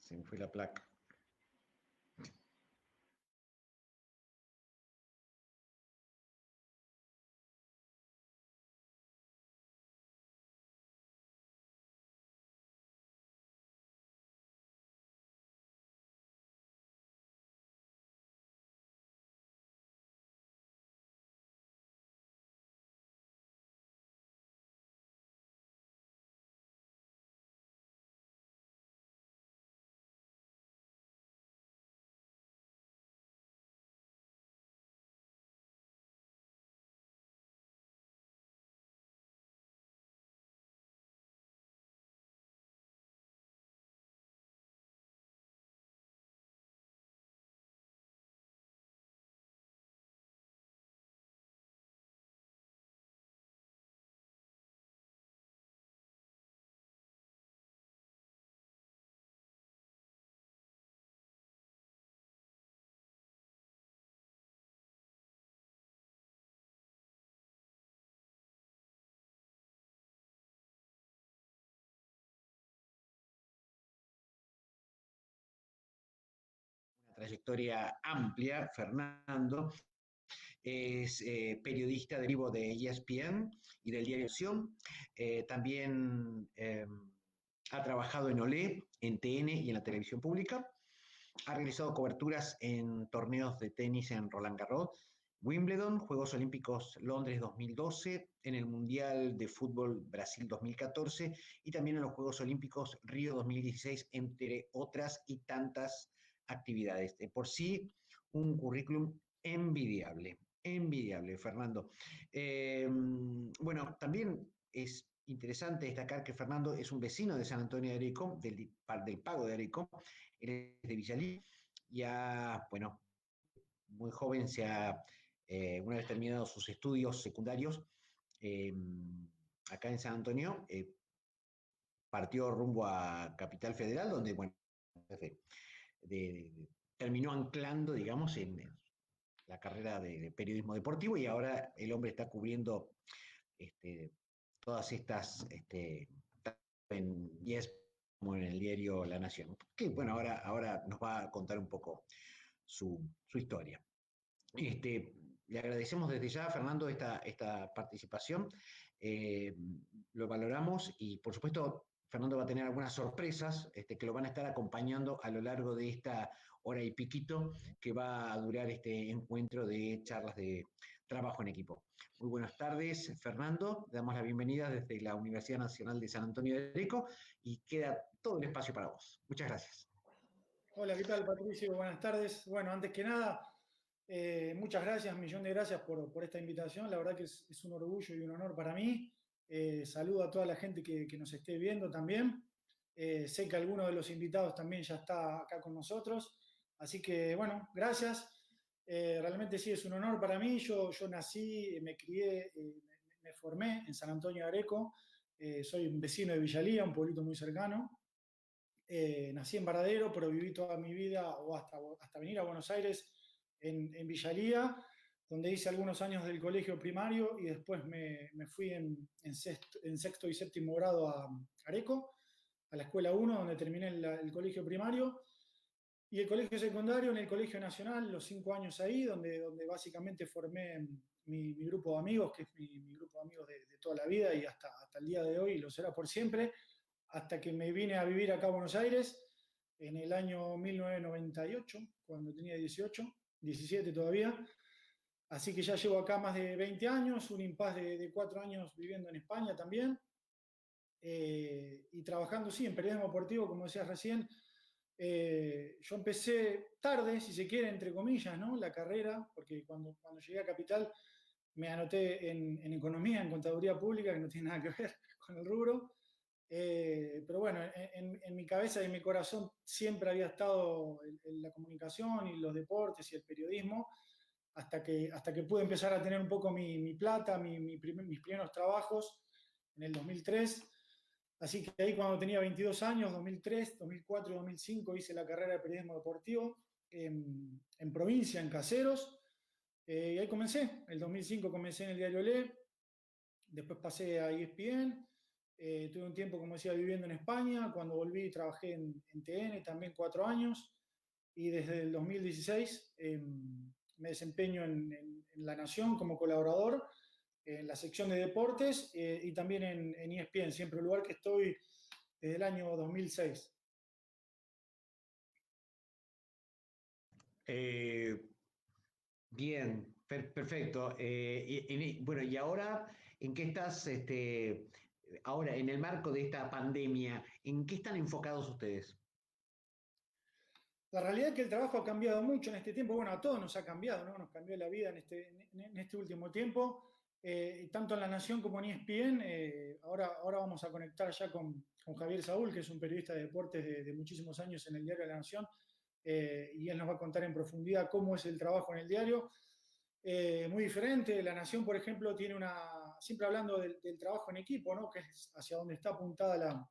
Se me fue la placa. Trayectoria amplia, Fernando. Es periodista de vivo de ESPN y del diario Acción. También ha trabajado en Olé, en TN y en la televisión pública. Ha realizado coberturas en torneos de tenis en Roland Garros, Wimbledon, Juegos Olímpicos Londres 2012, en el Mundial de Fútbol Brasil 2014 y también en los Juegos Olímpicos Río 2016, entre otras y tantas actividades. De por sí, un currículum envidiable, envidiable, Fernando. Bueno, también es interesante destacar que Fernando es un vecino de San Antonio de Areco, del Pago de Areco, él es de Villalí, ya, bueno, muy joven una vez terminados sus estudios secundarios, eh, acá en San Antonio, partió rumbo a Capital Federal, donde, bueno, de, terminó anclando, digamos, en la carrera de periodismo deportivo y ahora el hombre está cubriendo todas estas, en ESPN como en el diario La Nación, que bueno, ahora nos va a contar un poco su historia. Le agradecemos desde ya, Fernando, esta participación. Eh, lo valoramos y, por supuesto, Fernando va a tener algunas sorpresas que lo van a estar acompañando a lo largo de esta hora y piquito que va a durar este encuentro de charlas de trabajo en equipo. Muy buenas tardes, Fernando. Le damos la bienvenida desde la Universidad Nacional de San Antonio de Areco y queda todo el espacio para vos. Muchas gracias. Hola, ¿qué tal, Patricio? Buenas tardes. Bueno, antes que nada, muchas gracias, un millón de gracias por esta invitación. La verdad que es un orgullo y un honor para mí. Saludo a toda la gente que nos esté viendo también. Sé que alguno de los invitados también ya está acá con nosotros. Así que, bueno, gracias. Realmente sí, es un honor para mí. Yo nací, me crié, me formé en San Antonio de Areco. Soy un vecino de Villalía, un pueblito muy cercano. Nací en Varadero, pero viví toda mi vida, o hasta venir a Buenos Aires, en Villalía, donde hice algunos años del colegio primario y después me fui en sexto y séptimo grado a Areco, a la escuela 1, donde terminé el colegio primario, y el colegio secundario en el Colegio Nacional, los 5 años ahí, donde básicamente formé mi grupo de amigos, que es mi grupo de amigos de toda la vida y hasta el día de hoy, y lo será por siempre, hasta que me vine a vivir acá a Buenos Aires en el año 1998, cuando tenía 18, 17 todavía. Así que ya llevo acá más de 20 años, un impasse de 4 años viviendo en España también, y trabajando, sí, en periodismo deportivo, como decías recién. Yo empecé tarde, si se quiere, entre comillas, ¿no? La carrera, porque cuando llegué a Capital me anoté en economía, en contaduría pública, que no tiene nada que ver con el rubro. Pero bueno, en mi cabeza y en mi corazón siempre había estado la comunicación y los deportes y el periodismo, hasta que pude empezar a tener un poco mi plata, mis primeros trabajos en el 2003. Así que ahí cuando tenía 22 años, 2003, 2004 y 2005, hice la carrera de periodismo deportivo en provincia, en Caseros. Y ahí comencé. En el 2005 comencé en el diario Le, después pasé a ESPN. Tuve un tiempo, como decía, viviendo en España. Cuando volví trabajé en TN también 4 años y desde el 2016 me desempeño en La Nación como colaborador en la sección de deportes y también en ESPN, siempre un lugar que estoy desde el año 2006. Bien, perfecto. Bueno, y ahora, ¿en qué estás, ahora, en el marco de esta pandemia, en qué están enfocados ustedes? La realidad es que el trabajo ha cambiado mucho en este tiempo. Bueno, a todos nos ha cambiado, ¿no? Nos cambió la vida en este último tiempo. Tanto en La Nación como en ESPN. Ahora vamos a conectar ya con Javier Saúl, que es un periodista de deportes de muchísimos años en el diario La Nación, y él nos va a contar en profundidad cómo es el trabajo en el diario. Muy diferente. La Nación, por ejemplo, tiene siempre hablando del trabajo en equipo, ¿no? Que es hacia donde está apuntada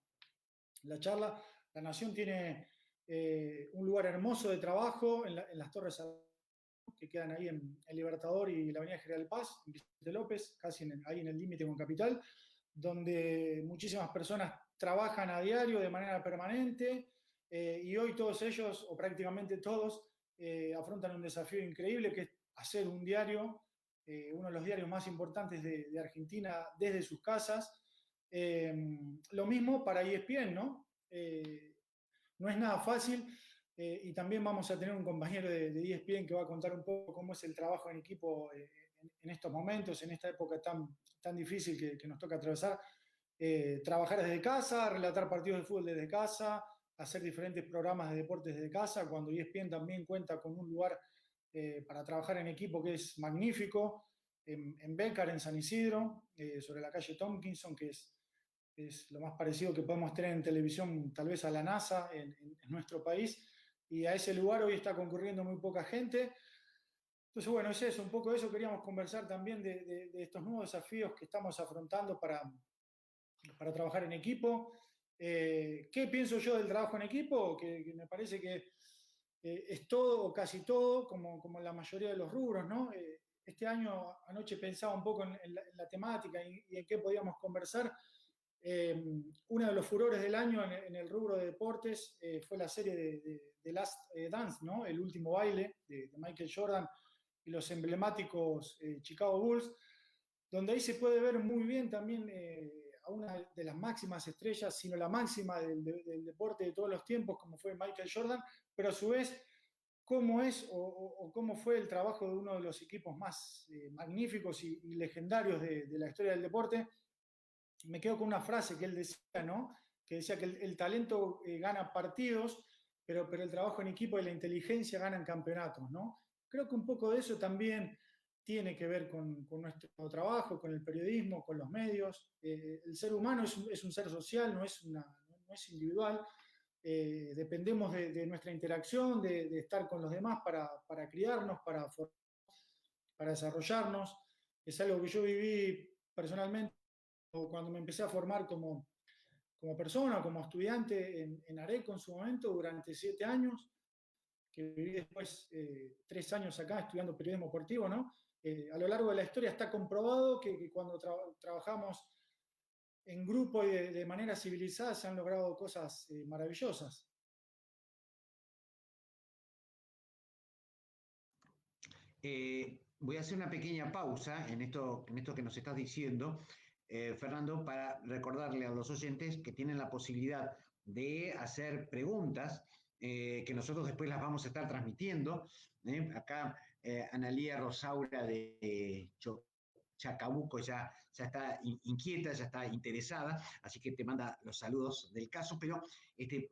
la charla. La Nación tiene un lugar hermoso de trabajo en las Torres que quedan ahí en Libertador y la Avenida General Paz, en Vicente López, casi ahí en el límite con Capital, donde muchísimas personas trabajan a diario de manera permanente y hoy todos ellos, o prácticamente todos, afrontan un desafío increíble que es hacer un diario, uno de los diarios más importantes de Argentina desde sus casas. Lo mismo para ESPN, ¿no? No es nada fácil y también vamos a tener un compañero de ESPN que va a contar un poco cómo es el trabajo en equipo en estos momentos, en esta época tan difícil que nos toca atravesar. Trabajar desde casa, relatar partidos de fútbol desde casa, hacer diferentes programas de deportes desde casa, cuando ESPN también cuenta con un lugar para trabajar en equipo que es magnífico, en Bécar, en San Isidro, sobre la calle Tompkinson, que es lo más parecido que podemos tener en televisión, tal vez a la NASA en nuestro país, y a ese lugar hoy está concurriendo muy poca gente. Entonces, bueno, es eso, un poco de eso queríamos conversar también de estos nuevos desafíos que estamos afrontando para trabajar en equipo. ¿Qué pienso yo del trabajo en equipo? Que me parece que es todo o casi todo, como en la mayoría de los rubros, ¿no? Este año, anoche pensaba un poco en la temática y en qué podíamos conversar. Uno de los furores del año en el rubro de deportes fue la serie de Last Dance, ¿no? El último baile de Michael Jordan y los emblemáticos Chicago Bulls, donde ahí se puede ver muy bien también a una de las máximas estrellas, sino la máxima del deporte de todos los tiempos, como fue Michael Jordan, pero a su vez cómo es o cómo fue el trabajo de uno de los equipos más magníficos y legendarios de la historia del deporte. Me quedo con una frase que él decía, ¿no? Que decía que el talento gana partidos, pero el trabajo en equipo y la inteligencia ganan campeonatos, ¿no? Creo que un poco de eso también tiene que ver con nuestro trabajo, con el periodismo, con los medios. El ser humano es un ser social, no es individual. Dependemos de nuestra interacción, de estar con los demás para criarnos, para desarrollarnos. Es algo que yo viví personalmente cuando me empecé a formar como persona, como estudiante en Areco en su momento, durante 7 años, que viví después 3 años acá estudiando periodismo deportivo, ¿no? A lo largo de la historia está comprobado que cuando trabajamos en grupo y de manera civilizada se han logrado cosas maravillosas. Voy a hacer una pequeña pausa en esto que nos estás diciendo, Fernando, para recordarle a los oyentes que tienen la posibilidad de hacer preguntas, que nosotros después las vamos a estar transmitiendo. Acá Analía Rosaura de Chacabuco ya está inquieta, ya está interesada, así que te manda los saludos del caso, pero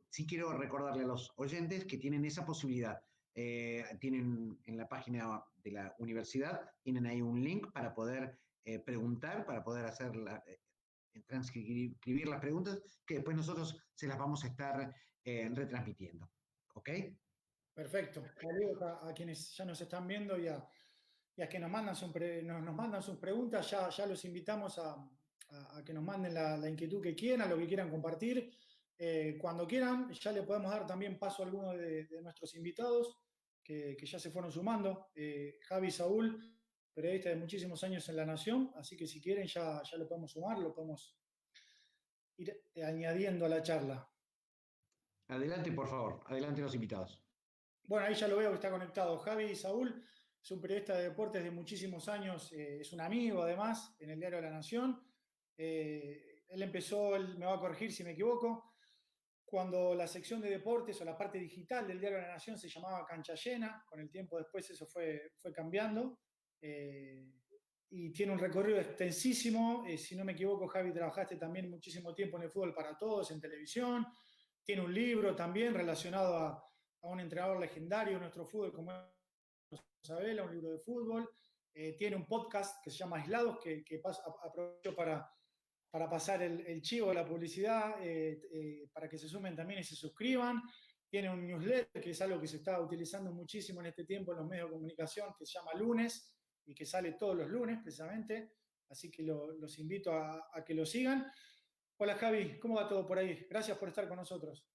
sí quiero recordarle a los oyentes que tienen esa posibilidad. Tienen en la página de la universidad, tienen ahí un link para poder preguntar, para poder transcribir las preguntas, que después nosotros se las vamos a estar retransmitiendo. ¿Ok? Perfecto. Saludos a quienes ya nos están viendo y a que nos mandan sus preguntas. Ya los invitamos a que nos manden la inquietud que quieran, lo que quieran compartir. Cuando quieran, ya le podemos dar también paso a algunos de nuestros invitados que ya se fueron sumando. Javi Saúl, periodista de muchísimos años en La Nación, así que si quieren ya lo podemos sumar, lo podemos ir añadiendo a la charla. Adelante, por favor. Adelante los invitados. Bueno, ahí ya lo veo que está conectado. Javi Saúl es un periodista de deportes de muchísimos años, es un amigo además en el Diario de la Nación. Él empezó, él me va a corregir si me equivoco, cuando la sección de deportes o la parte digital del Diario de la Nación se llamaba Cancha Llena. Con el tiempo después eso fue cambiando. Y tiene un recorrido extensísimo. Si no me equivoco, Javi, trabajaste también muchísimo tiempo en el Fútbol para Todos, en televisión. Tiene un libro también relacionado a un entrenador legendario de nuestro fútbol como es Sabela, un libro de fútbol. Tiene un podcast que se llama Aislados, que aprovecho para pasar el chivo de la publicidad, para que se sumen también y se suscriban. Tiene un newsletter, que es algo que se está utilizando muchísimo en este tiempo en los medios de comunicación, que se llama Lunes y que sale todos los lunes precisamente. Así que los invito a que lo sigan. Hola Javi, ¿cómo va todo por ahí? Gracias por estar con nosotros.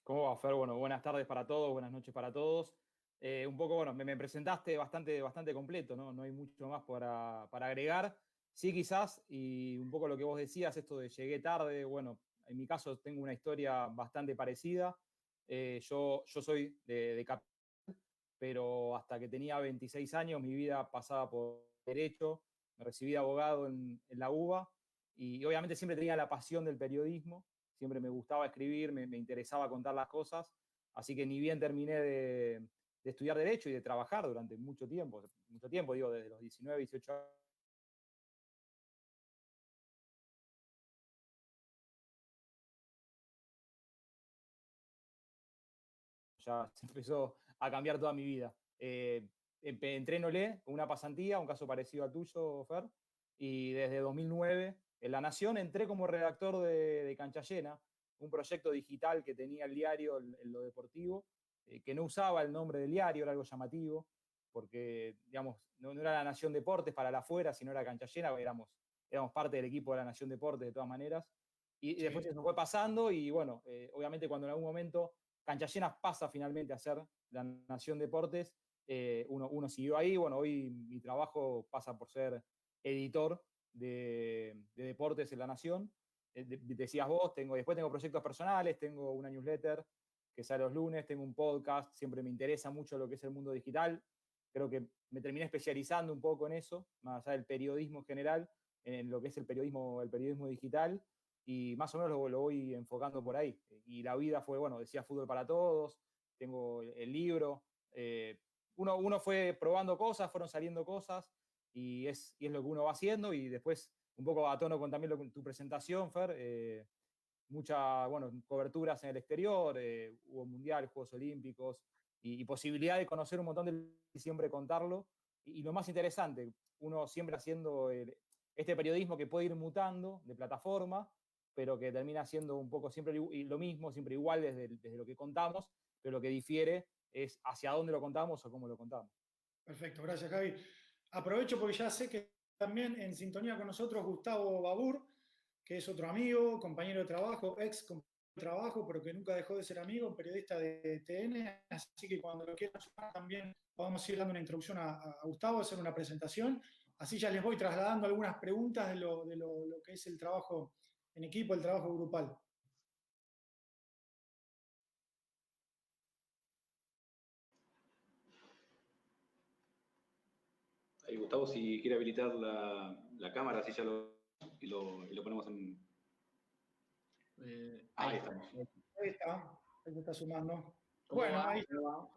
¿Cómo va, Fer? Bueno, buenas tardes para todos, buenas noches para todos. Un poco, bueno, me presentaste bastante completo, ¿no? No hay mucho más para agregar. Sí, quizás, y un poco lo que vos decías, esto de llegué tarde, bueno, en mi caso tengo una historia bastante parecida. Yo soy de Capital, pero hasta que tenía 26 años mi vida pasaba por Derecho, me recibí de abogado en la UBA y obviamente siempre tenía la pasión del periodismo. Siempre me gustaba escribir, me interesaba contar las cosas, así que ni bien terminé de estudiar Derecho y de trabajar durante mucho tiempo, digo, desde los 19, 18 años, ya se empezó a cambiar toda mi vida. Entré en Olé con una pasantía, un caso parecido al tuyo, Fer, y desde 2009 en La Nación entré como redactor de Cancha Llena, un proyecto digital que tenía el diario en lo deportivo, que no usaba el nombre del diario, era algo llamativo, porque digamos, no era La Nación Deportes para la afuera, sino era Cancha Llena, éramos parte del equipo de La Nación Deportes de todas maneras. Y después eso fue pasando y bueno, obviamente cuando en algún momento Cancha Llena pasa finalmente a ser La Nación Deportes, uno siguió ahí. Bueno, hoy mi trabajo pasa por ser editor de deportes en La Nación. Decías vos, después tengo proyectos personales, tengo una newsletter que sale los lunes, tengo un podcast, siempre me interesa mucho lo que es el mundo digital. Creo que me terminé especializando un poco en eso, más allá del periodismo en general, en lo que es el periodismo digital, y más o menos lo voy enfocando por ahí. Y la vida fue, bueno, decía Fútbol para Todos, tengo el libro. Uno fue probando cosas, fueron saliendo cosas, y es lo que uno va haciendo, y después, un poco a tono con también tu presentación, Fer, muchas, bueno, coberturas en el exterior, hubo Mundial, Juegos Olímpicos, y posibilidad de conocer un montón de y siempre contarlo. Y lo más interesante, uno siempre haciendo este periodismo que puede ir mutando de plataforma, pero que termina siendo un poco siempre lo mismo, siempre igual desde lo que contamos, pero lo que difiere es hacia dónde lo contamos o cómo lo contamos. Perfecto, gracias Javi. Aprovecho porque ya sé que también en sintonía con nosotros Gustavo Babur, que es otro amigo, compañero de trabajo, ex compañero de trabajo, pero que nunca dejó de ser amigo, un periodista de TN, así que cuando lo quieran sumar también vamos a ir dando una introducción a Gustavo, hacer una presentación, así ya les voy trasladando algunas preguntas de lo que es el trabajo en equipo, el trabajo grupal. Ahí Gustavo, si quiere habilitar la cámara, así ya lo ponemos en... ahí estamos. Ahí está sumando. Bueno, ahí va?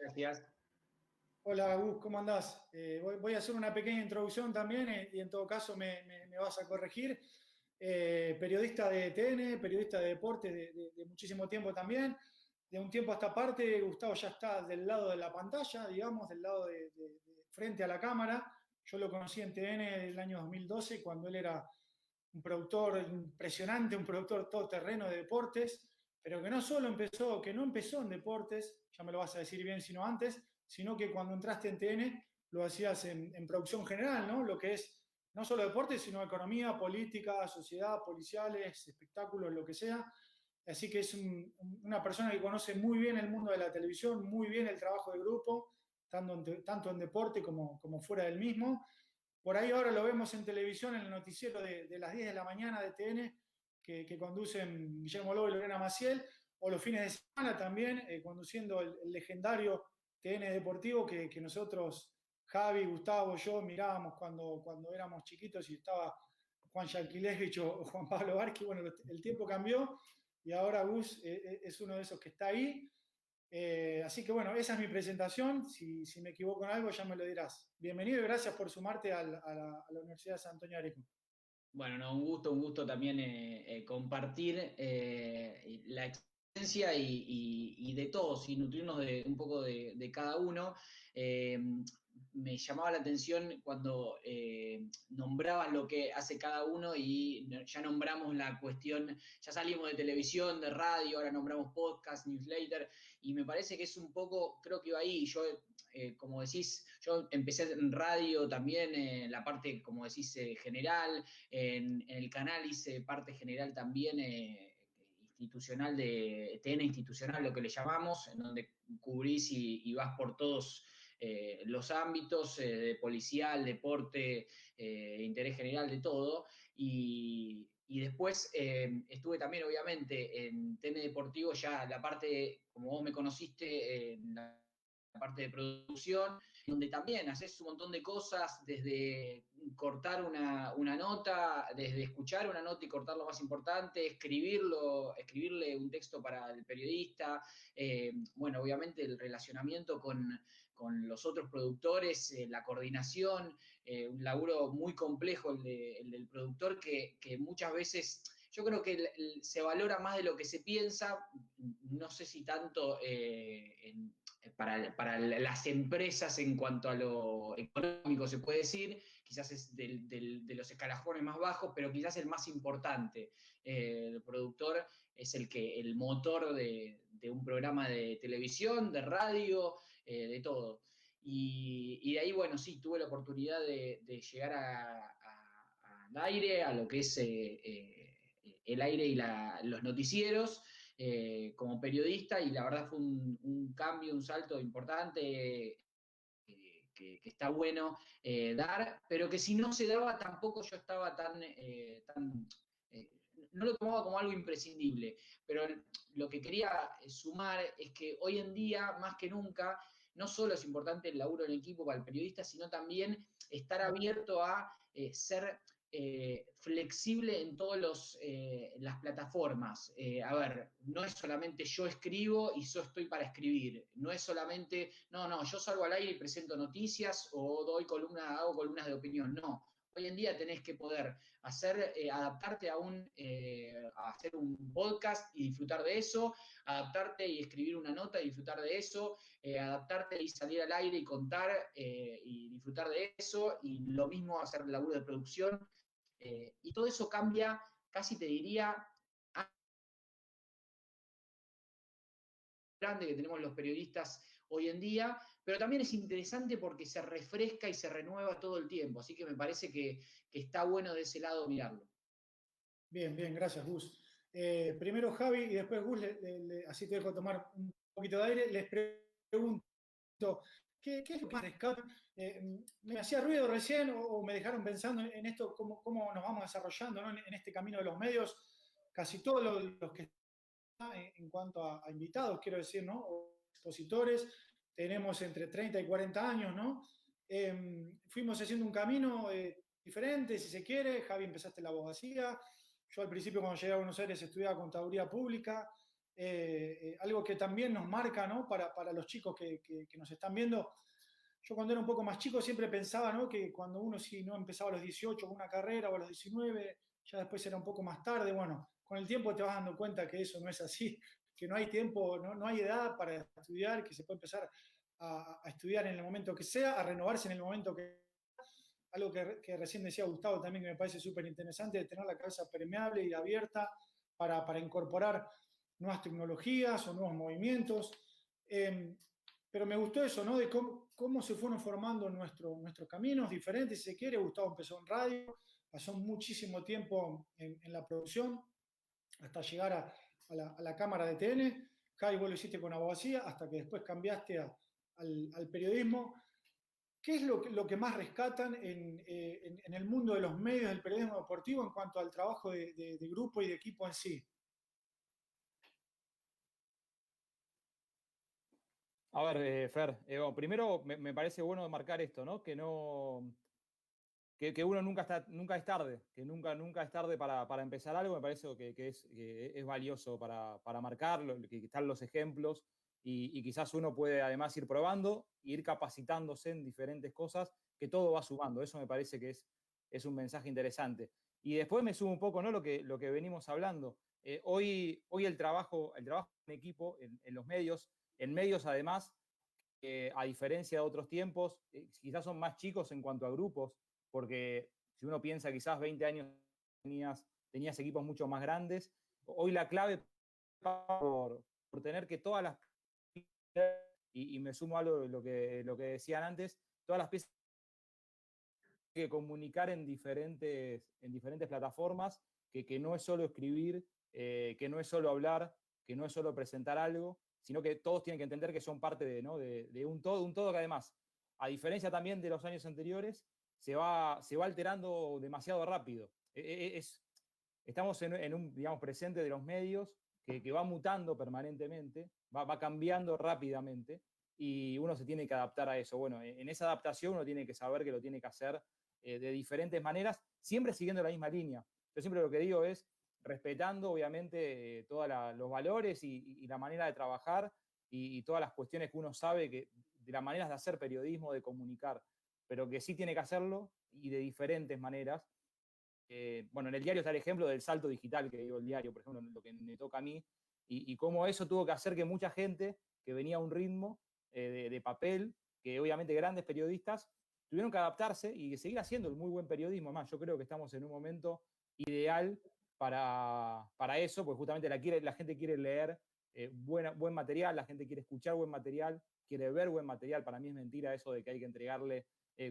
Gracias. Hola, Gus, ¿cómo andás? Voy a hacer una pequeña introducción también y en todo caso me vas a corregir. Periodista de TN, periodista de deporte de muchísimo tiempo también. De un tiempo a esta parte, Gustavo ya está del lado de la pantalla, digamos, del lado de frente a la cámara. Yo lo conocí en TN en el año 2012, cuando él era un productor impresionante, un productor todoterreno de deportes, pero que no empezó en deportes, ya me lo vas a decir bien, sino antes, sino que cuando entraste en TN lo hacías en producción general, ¿no? Lo que es no solo deportes, sino economía, política, sociedad, policiales, espectáculos, lo que sea. Así que es una persona que conoce muy bien el mundo de la televisión, muy bien el trabajo de grupo, tanto en deporte como fuera del mismo. Por ahí ahora lo vemos en televisión, en el noticiero de las 10 de la mañana de TN, que conducen Guillermo Lobo y Lorena Maciel, o los fines de semana también, conduciendo el legendario TN Deportivo que nosotros, Javi, Gustavo, yo mirábamos cuando éramos chiquitos y estaba Juan Yanquilevich o Juan Pablo Barqui. Bueno, el tiempo cambió y ahora Gus es uno de esos que está ahí. Así que bueno, esa es mi presentación. Si me equivoco en algo, ya me lo dirás. Bienvenido y gracias por sumarte a la Universidad de San Antonio de Areco. Bueno, no, un gusto también compartir la experiencia y de todos y nutrirnos un poco de cada uno. Me llamaba la atención cuando nombraban lo que hace cada uno y ya nombramos la cuestión, ya salimos de televisión, de radio, ahora nombramos podcast, newsletter, y me parece que es un poco, creo que iba ahí, yo como decís, yo empecé en radio también, la parte, como decís, general, en el canal hice parte general también institucional, de TN institucional, lo que le llamamos, en donde cubrís y vas por todos los ámbitos de policial, deporte, interés general, de todo. Y después estuve también, obviamente, en TN Deportivo, ya la parte, como vos me conociste, en la parte de producción, donde también haces un montón de cosas, desde cortar una nota, desde escuchar una nota y cortar lo más importante, escribirle un texto para el periodista, bueno, obviamente el relacionamiento con los otros productores, la coordinación, un laburo muy complejo el del productor que muchas veces yo creo que se valora más de lo que se piensa, no sé si tanto para las empresas en cuanto a lo económico se puede decir, quizás es de los escalafones más bajos, pero quizás el más importante. El productor es el motor de un programa de televisión, de radio, de todo. Y de ahí, bueno, sí, tuve la oportunidad de llegar al aire, a lo que es el aire y los noticieros, como periodista, y la verdad fue un cambio, un salto importante, que está bueno dar, pero que si no se daba tampoco yo estaba no lo tomaba como algo imprescindible, pero lo que quería sumar es que hoy en día, más que nunca, no solo es importante el laburo en equipo para el periodista, sino también estar abierto a ser flexible en todas las plataformas. A ver, no es solamente yo escribo y yo estoy para escribir. No es solamente, no, yo salgo al aire y presento noticias o hago columnas de opinión. No. Hoy en día tenés que poder adaptarte a hacer un podcast y disfrutar de eso, adaptarte y escribir una nota y disfrutar de eso, adaptarte y salir al aire y contar y disfrutar de eso, y lo mismo hacer el laburo de producción. Y todo eso cambia, casi te diría, grande que tenemos los periodistas hoy en día, pero también es interesante porque se refresca y se renueva todo el tiempo, así que me parece que está bueno de ese lado mirarlo. Bien, gracias, Gus. Primero Javi y después Gus, así te dejo tomar un poquito de aire. Les pregunto, ¿qué es lo que más rescatan? ¿Me hacía ruido recién o me dejaron pensando en esto, cómo nos vamos desarrollando, ¿no? en este camino de los medios? Casi todos los que están en cuanto a invitados, quiero decir, ¿no? O expositores, tenemos entre 30 y 40 años, ¿no? Fuimos haciendo un camino diferente, si se quiere. Javi, empezaste la abogacía. Yo al principio, cuando llegué a Buenos Aires, estudiaba contaduría pública, algo que también nos marca, ¿no? para los chicos que nos están viendo. Yo cuando era un poco más chico siempre pensaba, ¿no? que cuando uno si no empezaba a los 18 con una carrera o a los 19, ya después era un poco más tarde. Bueno, con el tiempo te vas dando cuenta que eso no es así, que no hay tiempo, no hay edad para estudiar, que se puede empezar a estudiar en el momento que sea, a renovarse en el momento que algo que recién decía Gustavo también, que me parece súper interesante, de tener la cabeza permeable y abierta para incorporar nuevas tecnologías o nuevos movimientos. Pero me gustó eso, ¿no? De cómo se fueron formando nuestros caminos diferentes, si se quiere. Gustavo empezó en radio, pasó muchísimo tiempo en la producción, hasta llegar a la cámara de TN. Javi, vos lo hiciste con abogacía, hasta que después cambiaste al periodismo. ¿qué es lo que más rescatan en el mundo de los medios del periodismo deportivo en cuanto al trabajo de grupo y de equipo en sí? A ver, Fer, bueno, primero me parece bueno marcar esto, ¿no? Que no, que uno nunca es tarde, que nunca es tarde para empezar algo, me parece que es valioso para marcarlo, que están los ejemplos y quizás uno puede además ir probando, ir capacitándose en diferentes cosas, que todo va sumando. Eso me parece que es un mensaje interesante. Y después me sumo un poco, ¿no? Lo que venimos hablando. Hoy el trabajo en equipo, en los medios, en medios además, a diferencia de otros tiempos, quizás son más chicos en cuanto a grupos, porque si uno piensa quizás 20 años tenías equipos mucho más grandes. Hoy la clave por tener que todas las y me sumo a lo que decían antes, todas las piezas que comunicar en diferentes plataformas, que no es solo escribir, que no es solo hablar, que no es solo presentar algo, sino que todos tienen que entender que son parte ¿no? de un todo que además, a diferencia también de los años anteriores, se va alterando demasiado rápido. Estamos en un, digamos, presente de los medios que va mutando permanentemente, va cambiando rápidamente, y uno se tiene que adaptar a eso. Bueno, en esa adaptación uno tiene que saber que lo tiene que hacer de diferentes maneras, siempre siguiendo la misma línea. Yo siempre lo que digo es respetando, obviamente, todos los valores y la manera de trabajar y todas las cuestiones que uno sabe de las maneras de hacer periodismo, de comunicar, pero que sí tiene que hacerlo y de diferentes maneras. Bueno, en el diario está el ejemplo del salto digital que dio el diario, por ejemplo, lo que me toca a mí, y cómo eso tuvo que hacer que mucha gente que venía a un ritmo de papel, que obviamente grandes periodistas, tuvieron que adaptarse y seguir haciendo el muy buen periodismo. Además, yo creo que estamos en un momento ideal para eso, porque justamente la gente quiere leer buen material, la gente quiere escuchar buen material, quiere ver buen material. Para mí es mentira eso de que hay que entregarle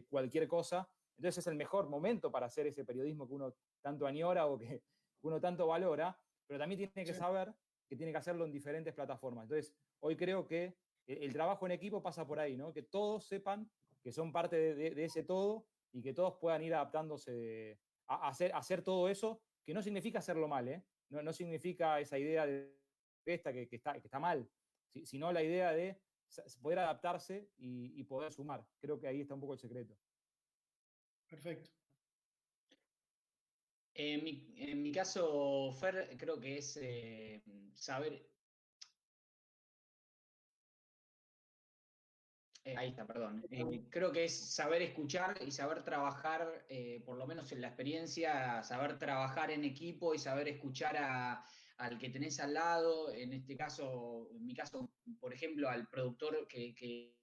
cualquier cosa. Entonces es el mejor momento para hacer ese periodismo que uno tanto añora o que uno tanto valora, pero también tiene que saber que tiene que hacerlo en diferentes plataformas. Entonces, hoy creo que el trabajo en equipo pasa por ahí, ¿no? Que todos sepan que son parte de ese todo y que todos puedan ir adaptándose a hacer todo eso, que no significa hacerlo mal, ¿eh? No significa esa idea de esta que está mal, sino la idea de poder adaptarse y poder sumar. Creo que ahí está un poco el secreto. Perfecto. En mi caso, Fer, creo que es saber. Ahí está, perdón. Creo que es saber escuchar y saber trabajar, por lo menos en la experiencia, saber trabajar en equipo y saber escuchar al que tenés al lado. En este caso, en mi caso, por ejemplo, al productor que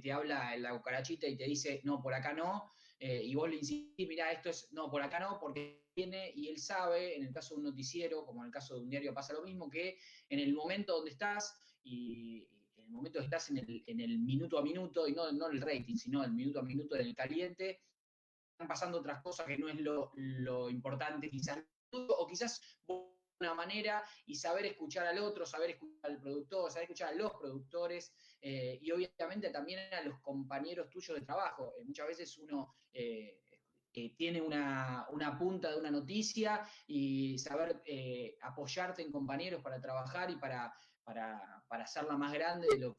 te habla en la cucarachita y te dice, no, por acá no, y vos le insistís, mirá, esto es, no, por acá no, porque viene y él sabe, en el caso de un noticiero, como en el caso de un diario pasa lo mismo, que en el momento donde estás y en el momento que estás en el minuto a minuto, y no el rating, sino el minuto a minuto en el caliente, están pasando otras cosas que no es lo importante quizás, o quizás de una manera y saber escuchar al otro, saber escuchar al productor, saber escuchar a los productores y obviamente también a los compañeros tuyos de trabajo. Muchas veces uno tiene una punta de una noticia y saber apoyarte en compañeros para trabajar y para hacerla más grande de lo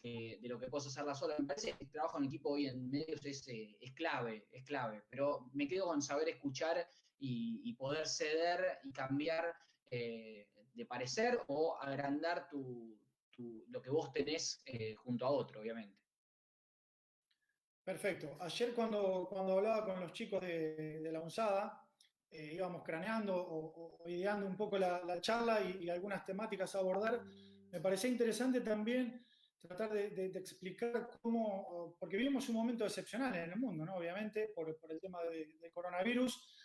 que puedes hacerla sola. Me parece que el trabajo en equipo hoy en medios es clave, pero me quedo con saber escuchar y poder ceder y cambiar de parecer o agrandar lo que vos tenés junto a otro, obviamente. Perfecto. Ayer cuando hablaba con los chicos de la UNSADA, íbamos craneando o ideando un poco la charla y algunas temáticas a abordar. Me parecía interesante también tratar de explicar cómo, porque vivimos un momento excepcional en el mundo, ¿no? Obviamente, por el tema del coronavirus,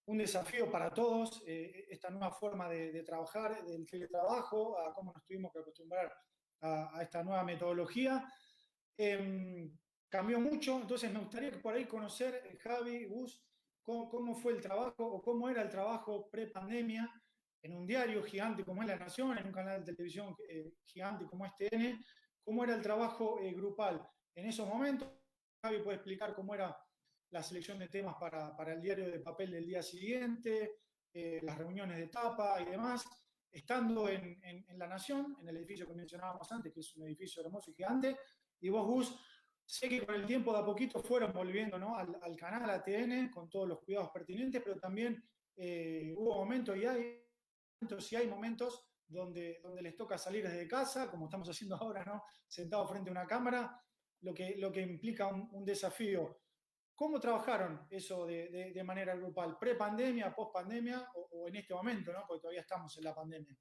un desafío para todos, esta nueva forma de trabajar, del teletrabajo, a cómo nos tuvimos que acostumbrar a esta nueva metodología. Cambió mucho, entonces me gustaría que por ahí conocer, Javi, Gus, cómo fue el trabajo o cómo era el trabajo pre-pandemia en un diario gigante como es La Nación, en un canal de televisión gigante como es TN, cómo era el trabajo grupal en esos momentos, Javi puede explicar cómo era la selección de temas para el diario de papel del día siguiente, las reuniones de etapa y demás, estando en La Nación, en el edificio que mencionábamos antes, que es un edificio hermoso y gigante, y vos, Gus, sé que con el tiempo de a poquito fueron volviendo, ¿no?, al canal ATN con todos los cuidados pertinentes, pero también hubo momentos y hay momentos donde les toca salir desde casa, como estamos haciendo ahora, ¿no?, sentados frente a una cámara, lo que implica un desafío. ¿Cómo trabajaron eso de manera grupal? ¿Pre-pandemia, post-pandemia o en este momento, ¿no?, porque todavía estamos en la pandemia?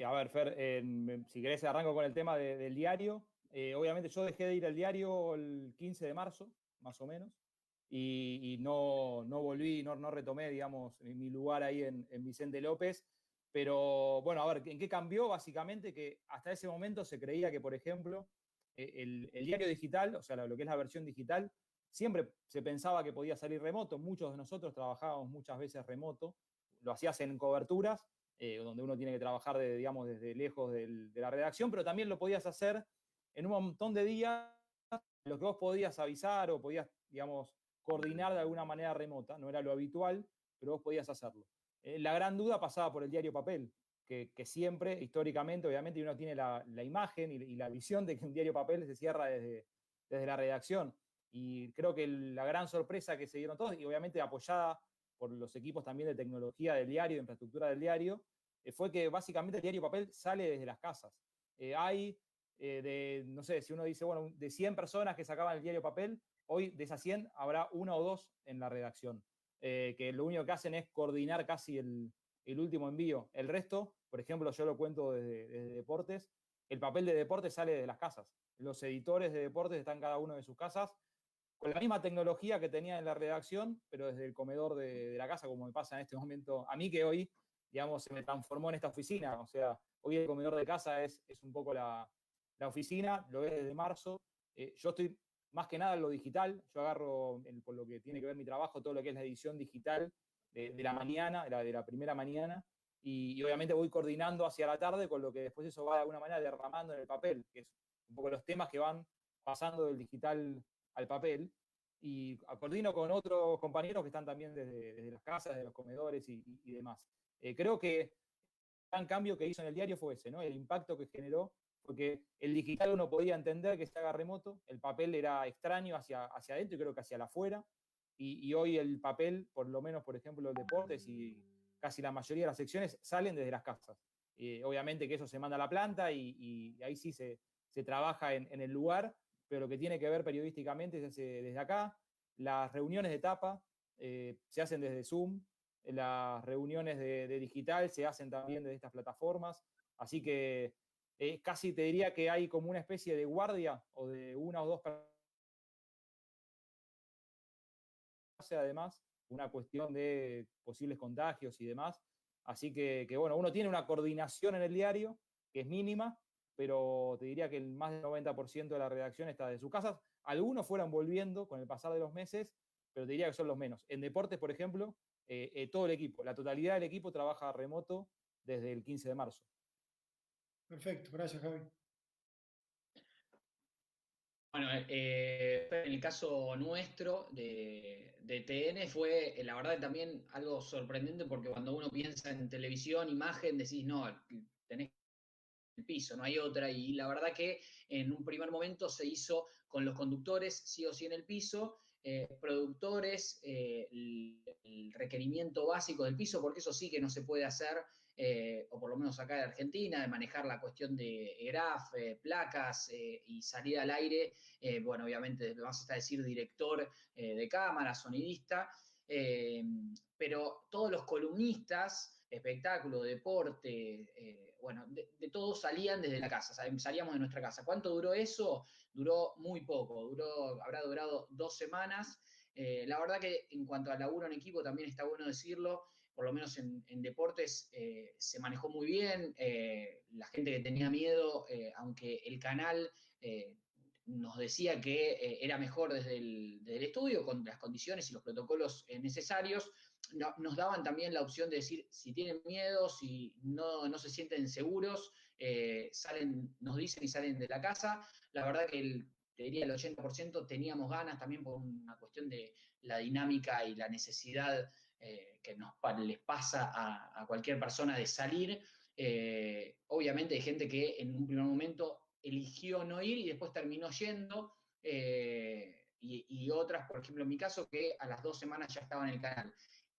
A ver, Fer, si querés arranco con el tema del diario. Obviamente yo dejé de ir al diario el 15 de marzo, más o menos, y no volví, no retomé, digamos, mi lugar ahí en Vicente López. Pero bueno, a ver, ¿en qué cambió? Básicamente que hasta ese momento se creía que, por ejemplo, el diario digital, o sea, lo que es la versión digital, siempre se pensaba que podía salir remoto. Muchos de nosotros trabajábamos muchas veces remoto, lo hacías en coberturas, donde uno tiene que trabajar digamos, desde lejos de la redacción, pero también lo podías hacer en un montón de días, en los que vos podías avisar o podías, digamos, coordinar de alguna manera remota. No era lo habitual, pero vos podías hacerlo. La gran duda pasaba por el diario papel, que siempre, históricamente, obviamente, uno tiene la imagen y la visión de que un diario papel se cierra desde la redacción. Y creo que la gran sorpresa que se dieron todos, y obviamente apoyada por los equipos también de tecnología del diario, de infraestructura del diario, fue que básicamente el diario papel sale desde las casas. Hay, no sé, si uno dice, bueno, de 100 personas que sacaban el diario papel, hoy de esas 100 habrá 1 o 2 en la redacción, que lo único que hacen es coordinar casi el último envío. El resto, por ejemplo, yo lo cuento desde deportes, el papel de deportes sale de las casas. Los editores de deportes están cada uno de sus casas, con la misma tecnología que tenía en la redacción, pero desde el comedor de la casa, como me pasa en este momento a mí, que hoy, digamos, se me transformó en esta oficina. O sea, hoy el comedor de casa es un poco la oficina, lo ves desde marzo. Yo estoy más que nada en lo digital, yo agarro, por lo que tiene que ver mi trabajo, todo lo que es la edición digital de la mañana, de la primera mañana, y obviamente voy coordinando hacia la tarde, con lo que después eso va de alguna manera derramando en el papel, que es un poco los temas que van pasando del digital al papel, y coordino con otros compañeros que están también desde las casas, de los comedores y demás. Creo que el gran cambio que hizo en el diario fue ese, ¿no? El impacto que generó, porque el digital uno podía entender que se haga remoto, el papel era extraño hacia adentro y creo que hacia afuera, y hoy el papel, por lo menos, por ejemplo, los deportes y casi la mayoría de las secciones salen desde las casas. Obviamente que eso se manda a la planta y ahí sí se trabaja en el lugar, pero lo que tiene que ver periodísticamente se hace desde acá. Las reuniones de etapa se hacen desde Zoom, las reuniones de digital se hacen también desde estas plataformas, así que casi te diría que hay como una especie de guardia o de 1 o 2 personas, además, una cuestión de posibles contagios y demás. Así que bueno, uno tiene una coordinación en el diario que es mínima, pero te diría que el más del 90% de la redacción está de sus casas. Algunos fueron volviendo con el pasar de los meses, pero te diría que son los menos. En deportes, por ejemplo, todo el equipo, la totalidad del equipo trabaja remoto desde el 15 de marzo. Perfecto, gracias, Javi. Bueno, en el caso nuestro de TN fue, la verdad, también algo sorprendente porque cuando uno piensa en televisión, imagen, decís, no, tenés el piso, no hay otra. Y la verdad que en un primer momento se hizo con los conductores, sí o sí en el piso, productores, el requerimiento básico del piso, porque eso sí que no se puede hacer, o por lo menos acá en Argentina, de manejar la cuestión de graf, placas y salida al aire. Bueno, obviamente, vamos a decir director de cámara, sonidista, pero todos los columnistas, espectáculo, deporte, bueno, de todos salían desde la casa, salíamos de nuestra casa. ¿Cuánto duró eso? Duró muy poco, habrá durado 2 semanas. La verdad que en cuanto al laburo en equipo también está bueno decirlo, por lo menos en deportes se manejó muy bien. La gente que tenía miedo, aunque el canal nos decía que era mejor desde el estudio, con las condiciones y los protocolos necesarios, nos daban también la opción de decir, si tienen miedo, si no se sienten seguros, nos dicen y salen de la casa. La verdad que te diría el 80% teníamos ganas también por una cuestión de la dinámica y la necesidad que les pasa a cualquier persona de salir. Obviamente hay gente que en un primer momento eligió no ir y después terminó yendo, y otras, por ejemplo, en mi caso, que a las 2 semanas ya estaba en el canal.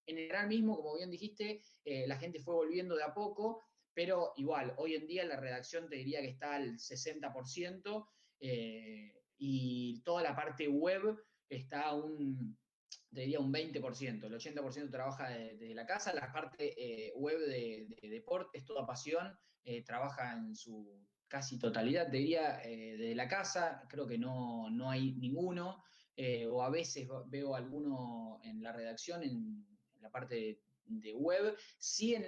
En el canal mismo, como bien dijiste, la gente fue volviendo de a poco, pero igual, hoy en día la redacción te diría que está al 60%, y toda la parte web está te diría un 20%. El 80% trabaja desde la casa. La parte web de deportes, toda pasión, trabaja en su casi totalidad, te diría, desde la casa. Creo que no hay ninguno, o a veces veo alguno en la redacción, en la parte de web. Sí, en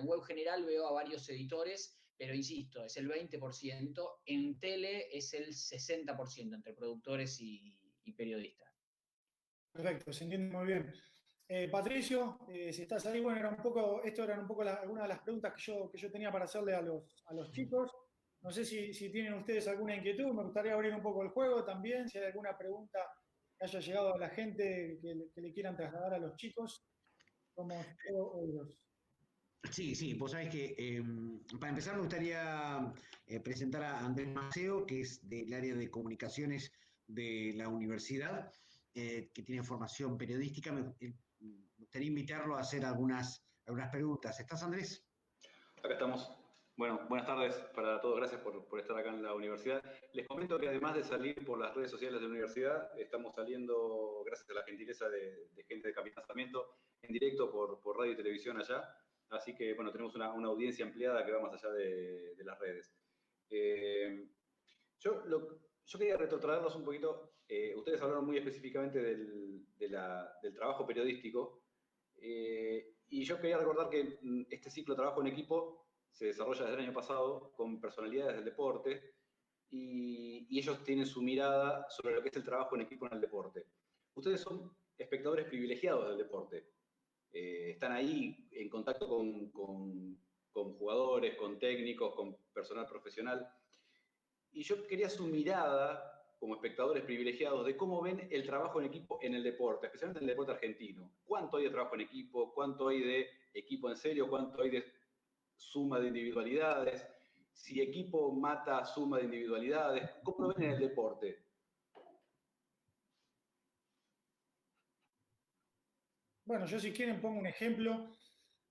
web general veo a varios editores, pero insisto, es el 20%, en tele es el 60% entre productores y periodistas. Perfecto, se entiende muy bien. Patricio, si estás ahí, bueno, esto eran un poco algunas de las preguntas que yo tenía para hacerle a los chicos. No sé si tienen ustedes alguna inquietud, me gustaría abrir un poco el juego también, si hay alguna pregunta que haya llegado a la gente que le quieran trasladar a los chicos. Somos todos oídos. Sí, vos sabés que para empezar me gustaría presentar a Andrés Maceo, que es del área de comunicaciones de la universidad, que tiene formación periodística. Me gustaría invitarlo a hacer algunas preguntas. ¿Estás, Andrés? Acá estamos. Bueno, buenas tardes para todos. Gracias por estar acá en la universidad. Les comento que además de salir por las redes sociales de la universidad, estamos saliendo, gracias a la gentileza de gente de Capitán Sarmiento, en directo por radio y televisión allá. Así que, bueno, tenemos una audiencia ampliada que va más allá de las redes. Yo quería retrotraerlos un poquito. Ustedes hablaron muy específicamente del trabajo periodístico. Y yo quería recordar que este ciclo de trabajo en equipo se desarrolla desde el año pasado con personalidades del deporte, y ellos tienen su mirada sobre lo que es el trabajo en equipo en el deporte. Ustedes son espectadores privilegiados del deporte. Están ahí en contacto con jugadores, con técnicos, con personal profesional. Y yo quería su mirada como espectadores privilegiados de cómo ven el trabajo en equipo en el deporte, especialmente en el deporte argentino. ¿Cuánto hay de trabajo en equipo? ¿Cuánto hay de equipo en serio? ¿Cuánto hay de suma de individualidades? Si equipo mata suma de individualidades, ¿cómo lo ven en el deporte? Bueno, yo si quieren pongo un ejemplo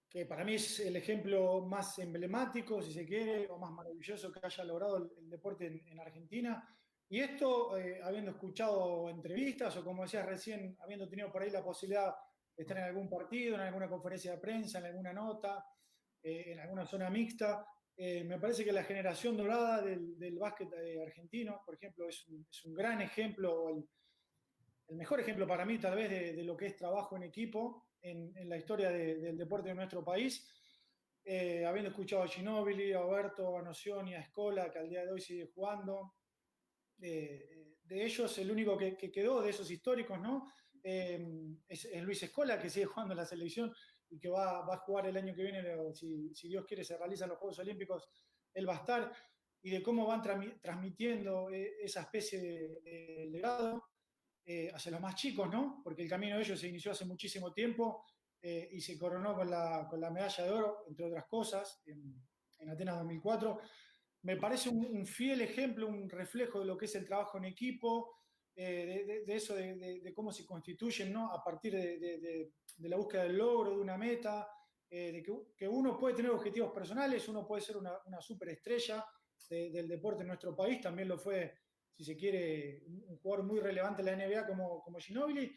que para mí es el ejemplo más emblemático, si se quiere, o más maravilloso que haya logrado el deporte en Argentina. Y esto, habiendo escuchado entrevistas o como decías recién, habiendo tenido por ahí la posibilidad de estar en algún partido, en alguna conferencia de prensa, en alguna nota, en alguna zona mixta, me parece que la generación dorada del básquet argentino, por ejemplo, es un gran ejemplo, el mejor ejemplo para mí tal vez de lo que es trabajo en equipo en la historia del deporte de nuestro país. Habiendo escuchado a Ginóbili, a Oberto, a Nocioni, a Scola, que al día de hoy sigue jugando. De ellos, el único que quedó de esos históricos, ¿no? Es Luis Scola, que sigue jugando en la selección y que va a jugar el año que viene, si Dios quiere, se realizan los Juegos Olímpicos, él va a estar, y de cómo van transmitiendo esa especie de legado hacia los más chicos, ¿no? Porque el camino de ellos se inició hace muchísimo tiempo y se coronó con la medalla de oro, entre otras cosas, en Atenas 2004. Me parece un fiel ejemplo, un reflejo de lo que es el trabajo en equipo, de eso, de cómo se constituyen, ¿no? A partir de la búsqueda del logro, de una meta, de que uno puede tener objetivos personales, uno puede ser una superestrella del deporte en nuestro país, también lo fue, si se quiere, un jugador muy relevante en la NBA como Ginóbili,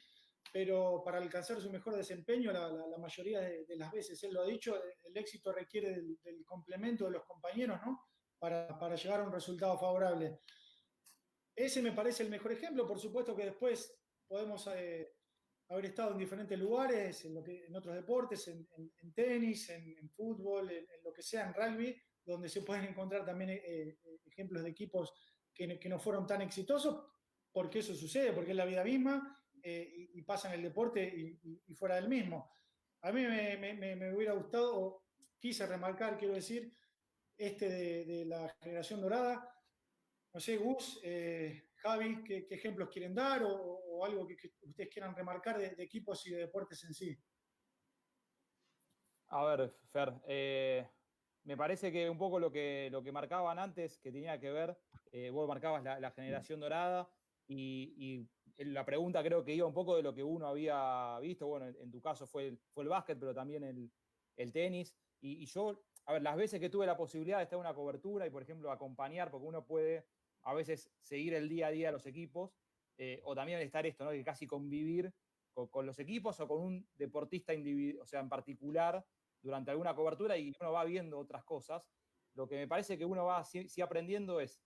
pero para alcanzar su mejor desempeño, la mayoría de las veces, él lo ha dicho, el éxito requiere del complemento de los compañeros, ¿no? Para llegar a un resultado favorable. Ese me parece el mejor ejemplo. Por supuesto que después podemos haber estado en diferentes lugares, en otros deportes, en tenis, en fútbol, en lo que sea, en rugby, donde se pueden encontrar también ejemplos de equipos que no fueron tan exitosos, porque eso sucede, porque es la vida misma y pasa en el deporte y fuera del mismo. A mí me hubiera gustado, o quise remarcar, quiero decir, de la generación dorada. No sé, Gus, Javi, ¿qué ejemplos quieren dar o algo que ustedes quieran remarcar de equipos y de deportes en sí? A ver, Fer, me parece que un poco lo que marcaban antes, que tenía que ver, vos marcabas la generación dorada y la pregunta creo que iba un poco de lo que uno había visto, bueno, en tu caso fue el básquet, pero también el tenis, y yo, a ver, las veces que tuve la posibilidad de estar en una cobertura y, por ejemplo, acompañar, porque uno puede a veces seguir el día a día de los equipos, o también estar esto, ¿no? Que casi convivir con los equipos o con un deportista individual, o sea, en particular, durante alguna cobertura y uno va viendo otras cosas. Lo que me parece que uno va sí aprendiendo es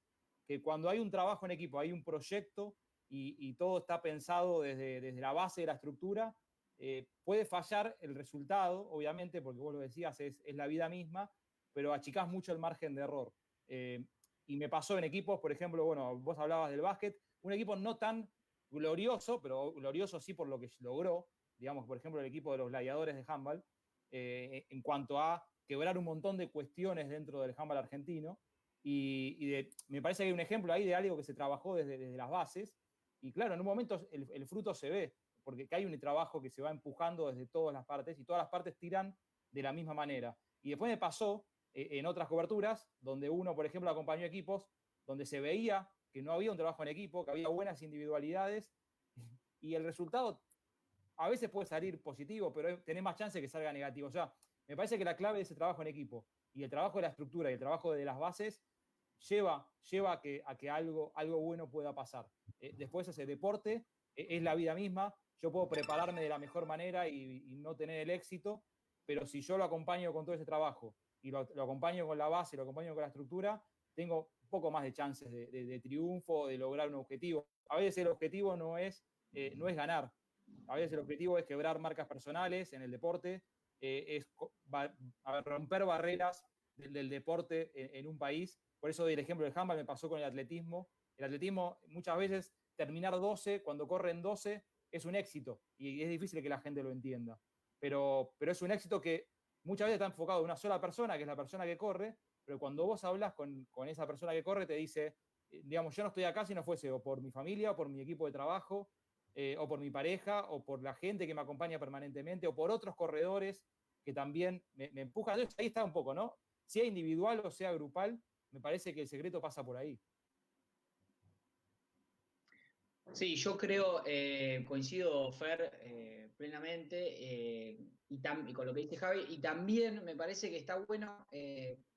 que cuando hay un trabajo en equipo, hay un proyecto y todo está pensado desde la base de la estructura, puede fallar el resultado, obviamente, porque vos lo decías, es la vida misma, pero achicás mucho el margen de error. Y me pasó en equipos, por ejemplo, bueno, vos hablabas del básquet, un equipo no tan glorioso, pero glorioso sí por lo que logró, digamos, por ejemplo, el equipo de los Gladiadores de handball, en cuanto a quebrar un montón de cuestiones dentro del handball argentino. Me parece que hay un ejemplo ahí de algo que se trabajó desde las bases. Y claro, en un momento el fruto se ve, porque hay un trabajo que se va empujando desde todas las partes y todas las partes tiran de la misma manera. Y después me pasó en otras coberturas, donde uno, por ejemplo, acompañó equipos, donde se veía que no había un trabajo en equipo, que había buenas individualidades, y el resultado a veces puede salir positivo, pero tenés más chance de que salga negativo. O sea, me parece que la clave de ese trabajo en equipo y el trabajo de la estructura y el trabajo de las bases lleva a que algo bueno pueda pasar. Después ese deporte es la vida misma. Yo puedo prepararme de la mejor manera y no tener el éxito, pero si yo lo acompaño con todo ese trabajo y lo acompaño con la base, lo acompaño con la estructura, tengo un poco más de chances de triunfo, de lograr un objetivo. A veces el objetivo no es ganar, a veces el objetivo es quebrar marcas personales en el deporte, es romper barreras del deporte en un país. Por eso el ejemplo del handball me pasó con el atletismo. El atletismo muchas veces terminar 12, cuando corren 12, es un éxito y es difícil que la gente lo entienda. Pero es un éxito que muchas veces está enfocado en una sola persona, que es la persona que corre, pero cuando vos hablas con esa persona que corre, te dice, digamos, yo no estoy acá si no fuese o por mi familia, o por mi equipo de trabajo, o por mi pareja, o por la gente que me acompaña permanentemente, o por otros corredores que también me empujan. Entonces, ahí está un poco, ¿no? Sea individual o sea grupal, me parece que el secreto pasa por ahí. Sí, yo creo, coincido, Fer, plenamente, y con lo que dice Javi, y también me parece que está bueno,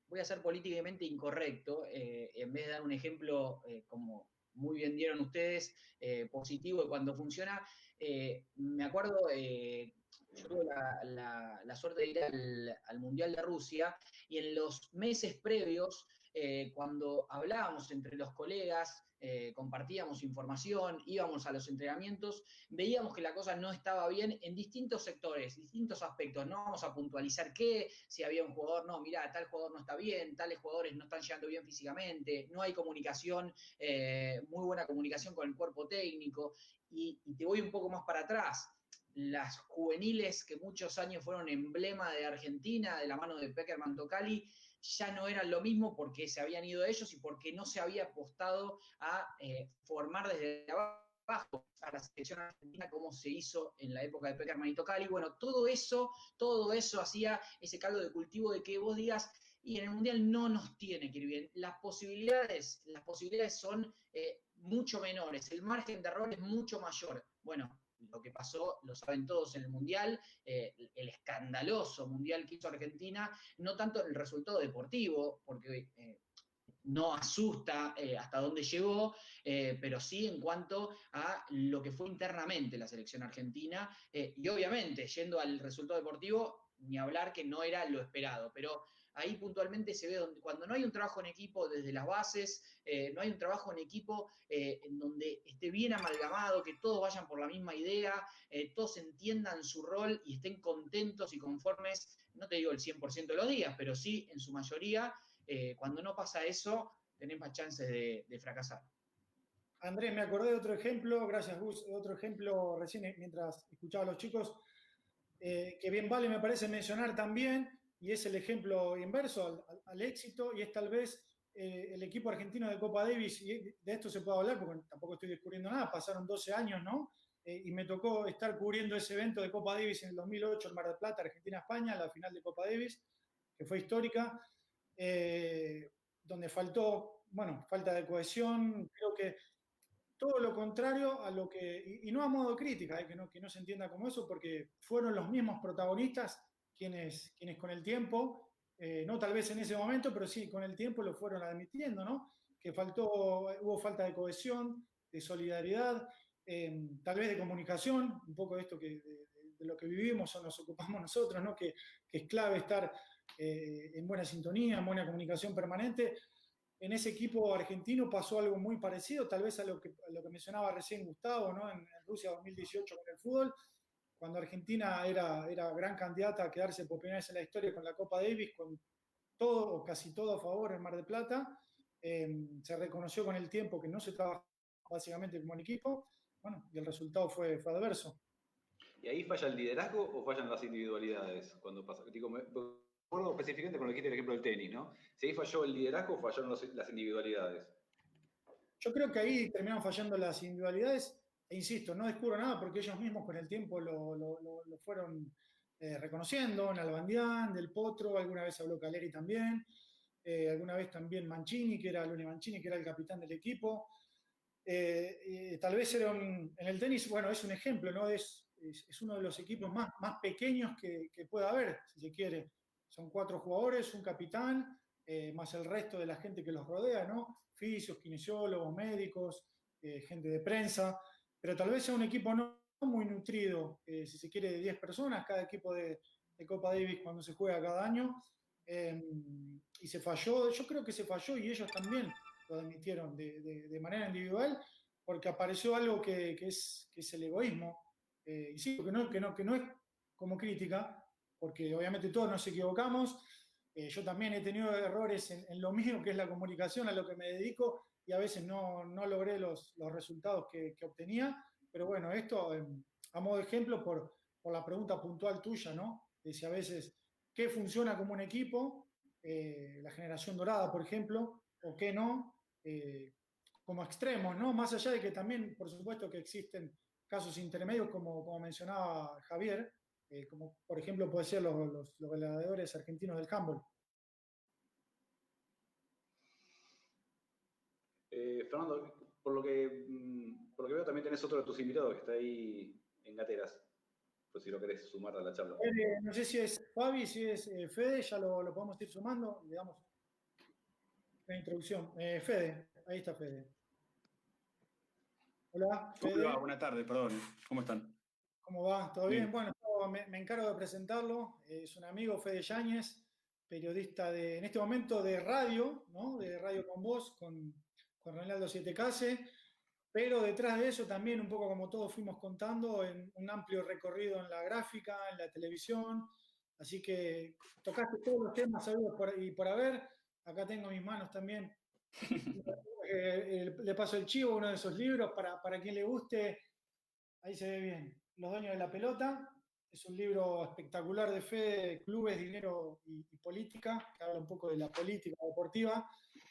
voy a ser políticamente incorrecto, en vez de dar un ejemplo, como muy bien dieron ustedes, positivo de cuando funciona. Me acuerdo, yo tuve la suerte de ir al Mundial de Rusia, y en los meses previos, cuando hablábamos entre los colegas, compartíamos información, íbamos a los entrenamientos, veíamos que la cosa no estaba bien en distintos sectores, distintos aspectos. No vamos a puntualizar qué, si había un jugador, no, mira, tal jugador no está bien, tales jugadores no están llegando bien físicamente, no hay comunicación, muy buena comunicación con el cuerpo técnico. Y te voy un poco más para atrás. Las juveniles que muchos años fueron emblema de Argentina, de la mano de Peckerman Tocali, ya no eran lo mismo porque se habían ido ellos y porque no se había apostado a formar desde abajo a la selección argentina como se hizo en la época de Peckerman y Tocali. Bueno, todo eso hacía ese caldo de cultivo de que vos digas, y en el Mundial no nos tiene que ir bien. Las posibilidades son mucho menores, el margen de error es mucho mayor. Bueno, lo que pasó, lo saben todos en el Mundial, el escandaloso Mundial que hizo Argentina, no tanto en el resultado deportivo, porque no asusta hasta dónde llegó, pero sí en cuanto a lo que fue internamente la selección argentina, y obviamente, yendo al resultado deportivo, ni hablar que no era lo esperado, pero ahí puntualmente se ve cuando no hay un trabajo en equipo desde las bases, no hay un trabajo en equipo en donde esté bien amalgamado, que todos vayan por la misma idea, todos entiendan su rol y estén contentos y conformes, no te digo el 100% de los días, pero sí en su mayoría. Cuando no pasa eso, tenés más chances de fracasar. Andrés, me acordé de otro ejemplo, gracias Gus, otro ejemplo recién mientras escuchaba a los chicos, que bien vale me parece mencionar también, y es el ejemplo inverso al éxito, y es tal vez el equipo argentino de Copa Davis, y de esto se puede hablar porque tampoco estoy descubriendo nada, pasaron 12 años, ¿no? Y me tocó estar cubriendo ese evento de Copa Davis en el 2008 en Mar del Plata, Argentina-España, la final de Copa Davis, que fue histórica, donde faltó, bueno, falta de cohesión, creo que todo lo contrario a lo que, y no a modo crítica, que no se entienda como eso, porque fueron los mismos protagonistas quienes con el tiempo, no tal vez en ese momento, pero sí con el tiempo lo fueron admitiendo, ¿no? Que hubo falta de cohesión, de solidaridad, tal vez de comunicación, un poco de esto de lo que vivimos o nos ocupamos nosotros, ¿no? Que es clave estar en buena sintonía, en buena comunicación permanente. En ese equipo argentino pasó algo muy parecido, tal vez a lo que mencionaba recién Gustavo, ¿no? En Rusia 2018 con el fútbol, cuando Argentina era gran candidata a quedarse por primera vez en la historia con la Copa Davis, con todo o casi todo a favor en Mar del Plata. Se reconoció con el tiempo que no se trabajó básicamente como un equipo, bueno, y el resultado fue adverso. ¿Y ahí falla el liderazgo o fallan las individualidades? Cuando pasa, digo, me acuerdo específicamente con lo que dijiste el ejemplo del tenis, ¿no? Si ahí falló el liderazgo o fallaron las individualidades. Yo creo que ahí terminaron fallando las individualidades, e insisto, no descubro nada porque ellos mismos con el tiempo lo fueron reconociendo, Nalbandián, Del Potro, alguna vez habló Caleri también, alguna vez también Mancini, Luni Mancini, que era el capitán del equipo. Tal vez en el tenis, bueno, es un ejemplo, ¿no? Es uno de los equipos más pequeños que pueda haber, si se quiere. Son 4 jugadores, un capitán, más el resto de la gente que los rodea, ¿no? Fisios, kinesiólogos, médicos, gente de prensa, pero tal vez sea un equipo no muy nutrido, si se quiere, de 10 personas, cada equipo de Copa Davis cuando se juega cada año, y se falló, yo creo que se falló y ellos también lo admitieron de manera individual, porque apareció algo que es el egoísmo, y sí, que no es como crítica, porque obviamente todos nos equivocamos. Yo también he tenido errores en lo mío, que es la comunicación, a lo que me dedico, y a veces no logré los resultados que obtenía. Pero bueno, esto a modo de ejemplo por la pregunta puntual tuya, ¿no? De si a veces qué funciona como un equipo, la generación dorada, por ejemplo, o qué no, como extremos, ¿no? Más allá de que también, por supuesto, que existen casos intermedios, como mencionaba Javier, como por ejemplo puede ser los gladiadores argentinos del handball. Fernando, por lo que veo también tenés otro de tus invitados que está ahí en Gateras, pues si lo querés sumar a la charla. No sé si es Fabi, si es Fede, ya lo podemos ir sumando, digamos, la introducción. Fede, ahí está Fede. Hola, Fede. Hola, buenas tardes, perdón. ¿Cómo están? ¿Cómo va? ¿Todo bien? Bueno, me encargo de presentarlo. Es un amigo, Fede Yáñez, periodista en este momento de radio, ¿no? De Radio con Voz, con Reinaldo Sietecase, pero detrás de eso también, un poco como todos fuimos contando, en un amplio recorrido en la gráfica, en la televisión. Así que tocaste todos los temas sabidos y por haber. Acá tengo en mis manos también. Le paso el chivo, uno de esos libros, para quien le guste. Ahí se ve bien. Los dueños de la pelota. Es un libro espectacular de Fede, clubes, dinero y política, que habla un poco de la política deportiva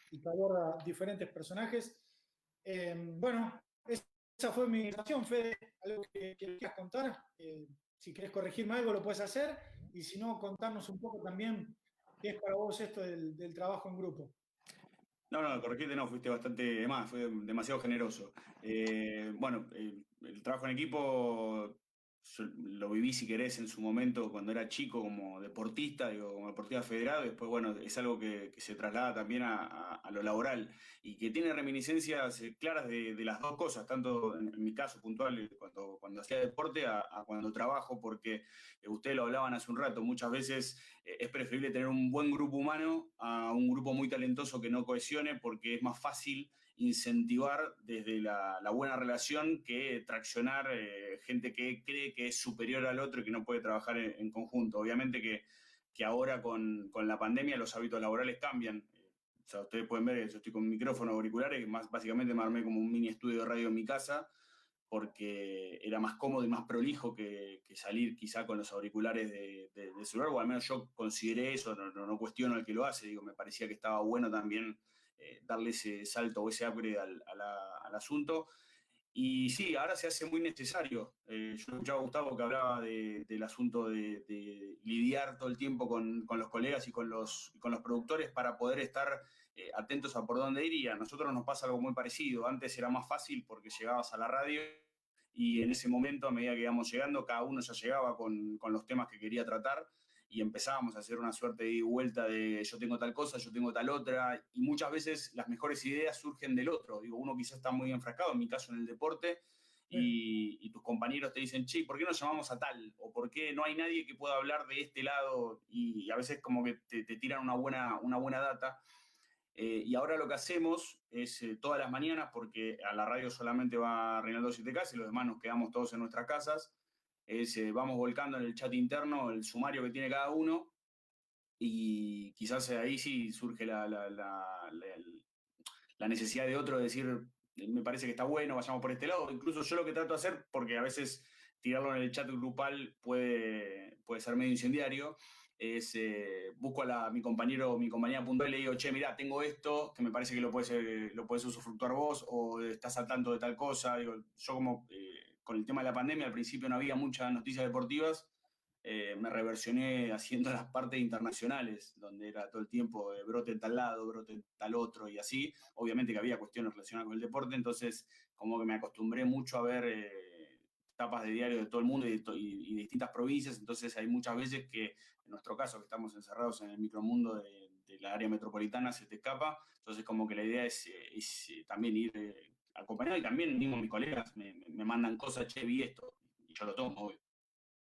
y que aborda diferentes personajes. Bueno, esa fue mi invitación, Fede. Algo que quieras contar. Si querés corregirme algo, lo puedes hacer. Y si no, contarnos un poco también qué es para vos esto del trabajo en grupo. No, corregiste, no, fuiste bastante más, fue demasiado generoso. Bueno, el trabajo en equipo yo lo viví, si querés, en su momento cuando era chico como deportista, como deportista federado, y después, bueno, es algo que se traslada también a lo laboral y que tiene reminiscencias claras de las dos cosas, tanto en mi caso puntual, cuando hacía deporte, a cuando trabajo, porque ustedes lo hablaban hace un rato, muchas veces es preferible tener un buen grupo humano a un grupo muy talentoso que no cohesione, porque es más fácil incentivar desde la buena relación que traccionar gente que cree que es superior al otro y que no puede trabajar en conjunto. Obviamente que ahora con la pandemia los hábitos laborales cambian. O sea, ustedes pueden ver, yo estoy con micrófonos auriculares, básicamente me armé como un mini estudio de radio en mi casa, porque era más cómodo y más prolijo que salir quizá con los auriculares de celular, o al menos yo consideré eso, no cuestiono al que lo hace, digo, me parecía que estaba bueno también darle ese salto o ese upgrade al asunto. Y sí, ahora se hace muy necesario. Yo escuchaba a Gustavo que hablaba del asunto de lidiar todo el tiempo con los colegas y con los productores para poder estar atentos a por dónde ir, y a nosotros nos pasa algo muy parecido. Antes era más fácil porque llegabas a la radio y en ese momento, a medida que íbamos llegando, cada uno ya llegaba con los temas que quería tratar y empezábamos a hacer una suerte de ida y vuelta de yo tengo tal cosa, yo tengo tal otra, y muchas veces las mejores ideas surgen del otro. Digo, uno quizás está muy enfrascado, en mi caso en el deporte, y tus compañeros te dicen, che, ¿por qué no llamamos a tal? ¿O por qué no hay nadie que pueda hablar de este lado? Y a veces como que te tiran una buena data. Y ahora lo que hacemos es todas las mañanas, porque a la radio solamente va Reinaldo 7K y los demás nos quedamos todos en nuestras casas, vamos volcando en el chat interno el sumario que tiene cada uno, y quizás ahí sí surge la necesidad de otro de decir, me parece que está bueno, vayamos por este lado. Incluso yo lo que trato de hacer, porque a veces tirarlo en el chat grupal puede ser medio incendiario, es busco a mi compañera puntual y le digo, che, mirá, tengo esto, que me parece que lo puedes usufructuar vos, o estás al tanto de tal cosa. Digo, yo como con el tema de la pandemia al principio no había muchas noticias deportivas, me reversioné haciendo las partes internacionales, donde era todo el tiempo brote en tal lado, brote en tal otro y así. Obviamente que había cuestiones relacionadas con el deporte, entonces como que me acostumbré mucho a ver tapas de diario de todo el mundo y de distintas provincias. Entonces hay muchas veces que, en nuestro caso, que estamos encerrados en el micromundo de la área metropolitana, se te escapa. Entonces como que la idea es también ir acompañado, y también mismo mis colegas me mandan cosas, che, vi esto, y yo lo tomo, obvio.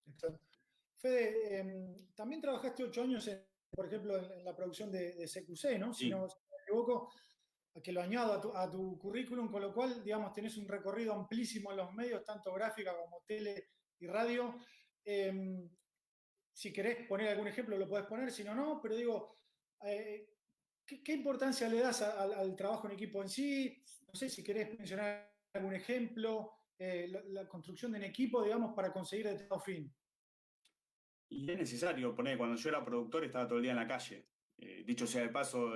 Exacto. Fede, también trabajaste 8 años, por ejemplo, en la producción de CQC, ¿no? Sí. Si no me equivoco, que lo añado a tu currículum, con lo cual, digamos, tenés un recorrido amplísimo en los medios, tanto gráfica como tele y radio. Si querés poner algún ejemplo, lo podés poner, si no, no, pero digo, ¿qué importancia le das al trabajo en equipo en sí? No sé si querés mencionar algún ejemplo, la construcción de un equipo, digamos, para conseguir determinado fin. Y es necesario poner, cuando yo era productor estaba todo el día en la calle. Dicho sea de paso,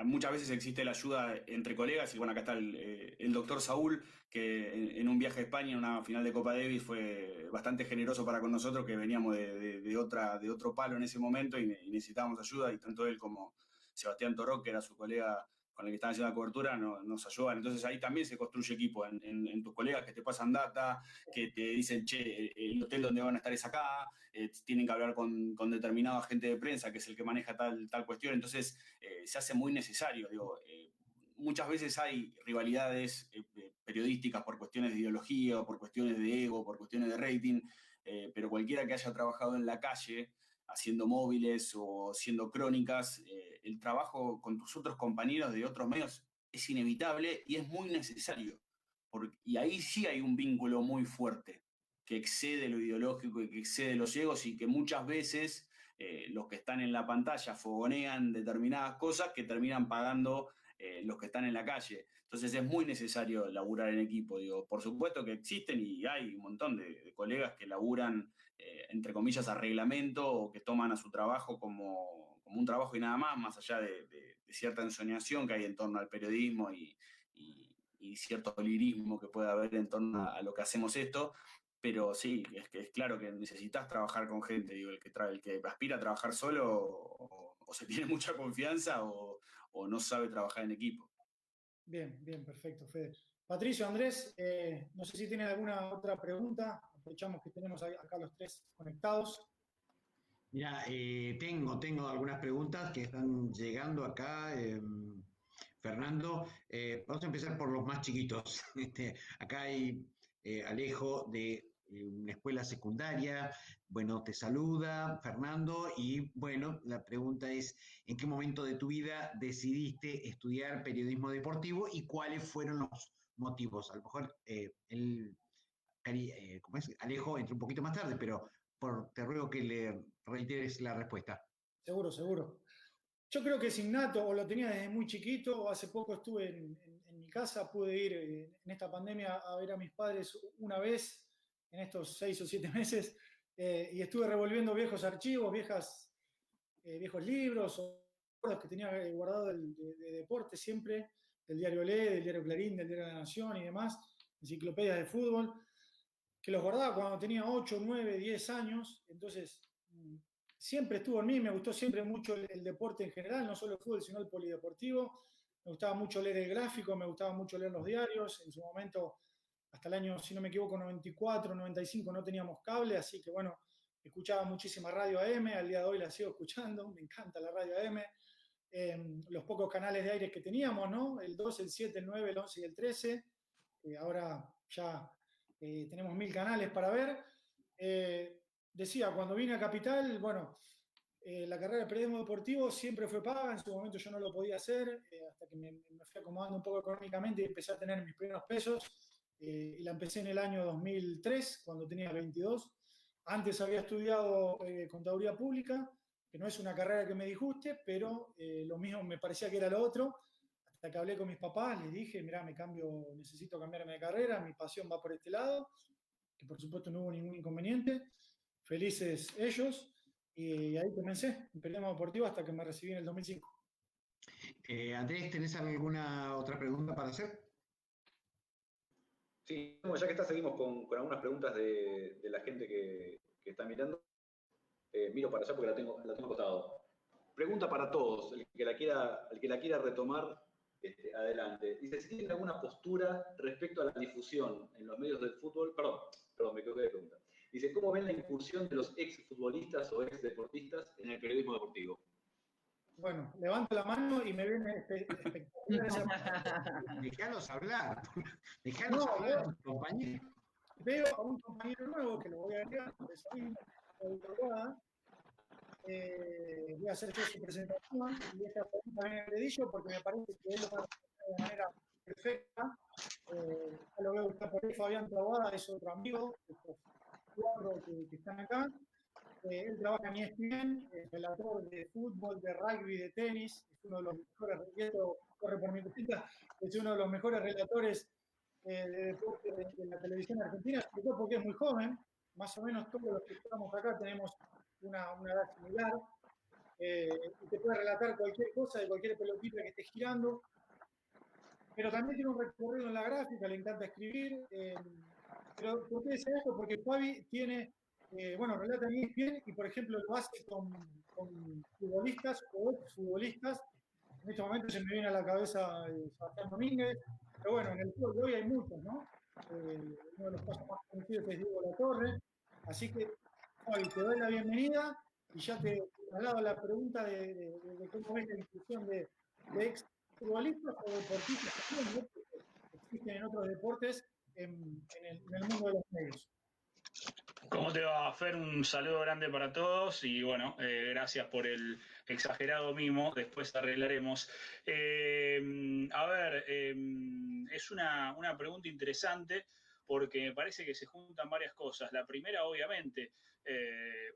muchas veces existe la ayuda entre colegas, y bueno, acá está el doctor Saúl, que en un viaje a España, en una final de Copa Davis, fue bastante generoso para con nosotros, que veníamos de otro palo en ese momento y necesitábamos ayuda, y tanto él como Sebastián Toró, que era su colega con el que estaban haciendo la cobertura, nos ayudan. Entonces ahí también se construye equipo en tus colegas que te pasan data, que te dicen, che, el hotel donde van a estar es acá, tienen que hablar con determinado agente de prensa que es el que maneja tal cuestión. Entonces se hace muy necesario. Digo, muchas veces hay rivalidades periodísticas por cuestiones de ideología, o por cuestiones de ego, por cuestiones de rating, pero cualquiera que haya trabajado en la calle haciendo móviles o haciendo crónicas, el trabajo con tus otros compañeros de otros medios es inevitable y es muy necesario. Y ahí sí hay un vínculo muy fuerte que excede lo ideológico y que excede los egos, y que muchas veces los que están en la pantalla fogonean determinadas cosas que terminan pagando los que están en la calle. Entonces es muy necesario laburar en equipo. Digo, por supuesto que existen y hay un montón de colegas que laburan, entre comillas, a reglamento, o que toman a su trabajo como un trabajo y nada más allá de cierta ensoñación que hay en torno al periodismo y cierto lirismo que puede haber en torno a lo que hacemos esto. Pero sí, es claro que necesitas trabajar con gente. Digo, el que aspira a trabajar solo o se tiene mucha confianza o no sabe trabajar en equipo. Bien, bien, perfecto, Fede. Patricio, Andrés, no sé si tienen alguna otra pregunta. Aprovechamos que tenemos acá los tres conectados. Mira, tengo algunas preguntas que están llegando acá, Fernando. Vamos a empezar por los más chiquitos. Acá hay Alejo de una escuela secundaria. Bueno, te saluda, Fernando, y bueno, la pregunta es, ¿en qué momento de tu vida decidiste estudiar periodismo deportivo y cuáles fueron los motivos? A lo mejor ¿cómo es? Alejo entró un poquito más tarde, pero te ruego que le reiteres la respuesta. Seguro, seguro. Yo creo que es innato, o lo tenía desde muy chiquito. Hace poco estuve en mi casa, pude ir en esta pandemia a ver a mis padres una vez en estos 6 o 7 meses, y estuve revolviendo viejos archivos, viejos libros recuerdos que tenía guardado de deporte siempre, del diario Le, del diario Clarín, del diario La Nación y demás, enciclopedias de fútbol, que los guardaba cuando tenía 8, 9, 10 años. Entonces, siempre estuvo en mí, me gustó siempre mucho el deporte en general, no solo el fútbol, sino el polideportivo. Me gustaba mucho leer el gráfico, me gustaba mucho leer los diarios. En su momento, hasta el año, si no me equivoco, 94, 95, no teníamos cable, así que bueno, escuchaba muchísima radio AM, al día de hoy la sigo escuchando, me encanta la radio AM. Los pocos canales de aire que teníamos, ¿no? El 2, el 7, el 9, el 11 y el 13. Ahora ya tenemos 1000 canales para ver. Decía, cuando vine a Capital, bueno, la carrera de periodismo deportivo siempre fue paga, en su momento yo no lo podía hacer, hasta que me fui acomodando un poco económicamente y empecé a tener mis primeros pesos, y la empecé en el año 2003, cuando tenía 22. Antes había estudiado contaduría pública, que no es una carrera que me disguste, pero lo mío me parecía que era lo otro, hasta que hablé con mis papás, les dije, mirá, necesito cambiarme de carrera, mi pasión va por este lado, que por supuesto no hubo ningún inconveniente, felices ellos, y ahí comencé en periodismo deportivo hasta que me recibí en el 2005. Andrés, ¿tenés alguna otra pregunta para hacer? Sí, ya que está, seguimos con algunas preguntas de la gente que está mirando. Miro para allá porque la tengo acostado. Pregunta para todos, el que la quiera retomar, adelante. Dice, si tienen alguna postura respecto a la difusión en los medios del fútbol, perdón, me equivoqué de pregunta. Dice, ¿cómo ven la incursión de los exfutbolistas o exdeportistas en el periodismo deportivo? Bueno, levanto la mano y me viene espectacular esa pregunta. Déjalos hablar, déjalos hablar, compañero. Veo a un compañero nuevo que lo voy a agregar, voy a hacer yo su presentación y esta pregunta viene de Dedillo porque me parece que él lo va a hacer de manera perfecta. Ya lo veo que está por ahí, Fabián Taboada es otro amigo, estos cuatro que están acá. Él trabaja en ESPN, es relator de fútbol, de rugby, de tenis, es uno de los mejores, corre por mi cosita, es uno de los mejores relatores de deporte de la televisión argentina, sobre todo porque es muy joven, más o menos todos los que estamos acá tenemos una edad similar, y te puede relatar cualquier cosa de cualquier pelotita que esté girando, pero también tiene un recorrido en la gráfica, le encanta escribir. Pero ¿por qué decía esto? Porque Fabi tiene, relata en ESPN y, por ejemplo, lo hace con futbolistas o exfutbolistas. En este momento se me viene a la cabeza Sebastián Domínguez, pero bueno, en el fútbol de hoy hay muchos, ¿no? Uno de los casos más conocidos es Diego Latorre. Así que, Fabi, te doy la bienvenida y ya te traslado la pregunta de cómo ves la inclusión de ex futbolistas o deportistas también, ¿no? Que existen en otros deportes en el mundo de los medios. ¿Cómo te va, Fer? Un saludo grande para todos y bueno, gracias por el exagerado mimo, después arreglaremos. A ver, es una pregunta interesante porque me parece que se juntan varias cosas. La primera, obviamente,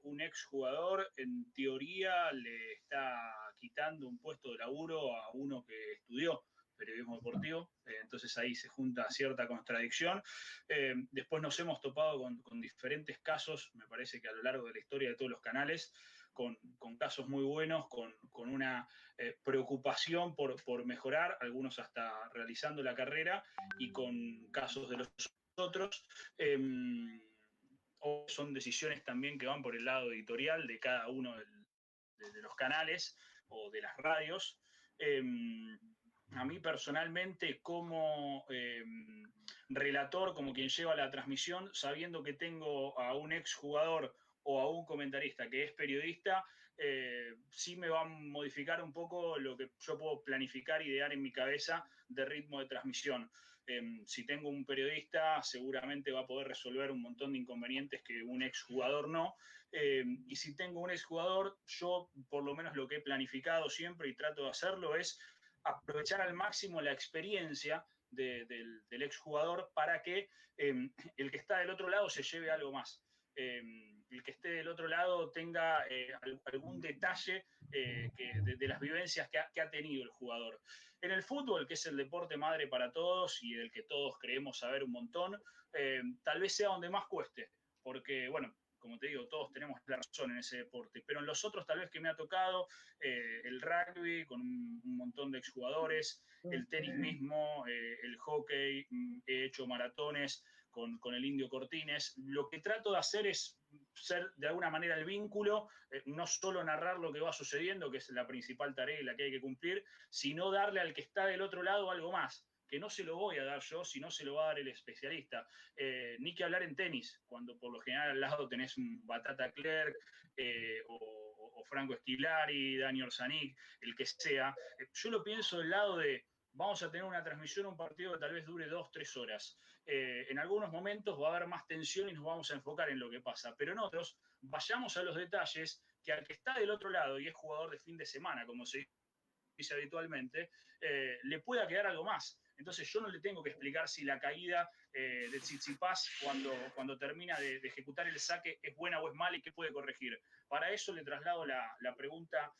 un exjugador en teoría le está quitando un puesto de laburo a uno que estudió periodismo deportivo, entonces ahí se junta cierta contradicción. Después nos hemos topado con diferentes casos, me parece que a lo largo de la historia de todos los canales, con casos muy buenos, con una preocupación por mejorar, algunos hasta realizando la carrera, y con casos de los otros. Son decisiones también que van por el lado editorial de cada uno de los canales o de las radios. A mí personalmente, como relator, como quien lleva la transmisión, sabiendo que tengo a un exjugador o a un comentarista que es periodista, sí me va a modificar un poco lo que yo puedo planificar, idear en mi cabeza de ritmo de transmisión. Si tengo un periodista, seguramente va a poder resolver un montón de inconvenientes que un exjugador no. Y si tengo un exjugador, yo por lo menos lo que he planificado siempre y trato de hacerlo es aprovechar al máximo la experiencia del exjugador para que el que está del otro lado se lleve algo más. El que esté del otro lado tenga algún detalle de las vivencias que ha tenido el jugador. En el fútbol, que es el deporte madre para todos y del que todos creemos saber un montón, tal vez sea donde más cueste, porque, bueno, como te digo, todos tenemos la razón en ese deporte, pero en los otros tal vez que me ha tocado, el rugby con un montón de exjugadores, el tenis mismo, el hockey, he hecho maratones con el Indio Cortines. Lo que trato de hacer es ser de alguna manera el vínculo, no solo narrar lo que va sucediendo, que es la principal tarea y la que hay que cumplir, sino darle al que está del otro lado algo más, que no se lo voy a dar yo, sino se lo va a dar el especialista. Ni que hablar en tenis, cuando por lo general al lado tenés un Batata Clerc o Franco Esquilari, Dani Orsanic, el que sea. Yo lo pienso del lado de vamos a tener una transmisión, un partido que tal vez dure 2-3 horas. En algunos momentos va a haber más tensión y nos vamos a enfocar en lo que pasa, pero en otros vayamos a los detalles que al que está del otro lado y es jugador de fin de semana, como se dice habitualmente, le pueda quedar algo más. Entonces yo no le tengo que explicar si la caída de Tsitsipas cuando termina de ejecutar el saque es buena o es mala y qué puede corregir. Para eso le traslado la pregunta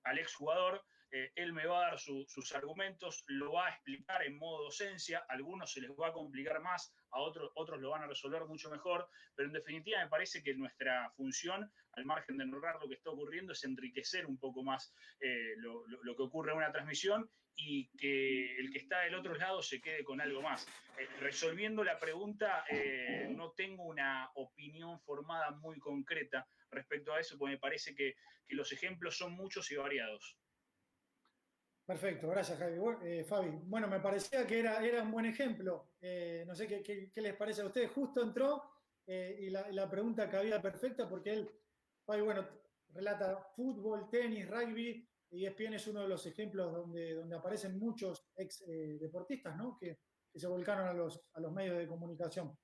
al exjugador. Él me va a dar sus argumentos, lo va a explicar en modo docencia, a algunos se les va a complicar más, a otros lo van a resolver mucho mejor, pero en definitiva me parece que nuestra función, al margen de narrar lo que está ocurriendo, es enriquecer un poco más lo que ocurre en una transmisión y que el que está del otro lado se quede con algo más. Resolviendo la pregunta, no tengo una opinión formada muy concreta respecto a eso, porque me parece que los ejemplos son muchos y variados. Perfecto, gracias Fabi. Bueno, me parecía que era un buen ejemplo. No sé qué les parece a ustedes. Justo entró y la pregunta cabía perfecta porque Fabi, bueno, relata fútbol, tenis, rugby, y ESPN es uno de los ejemplos donde aparecen muchos ex deportistas, ¿no? que se volcaron a los medios de comunicación.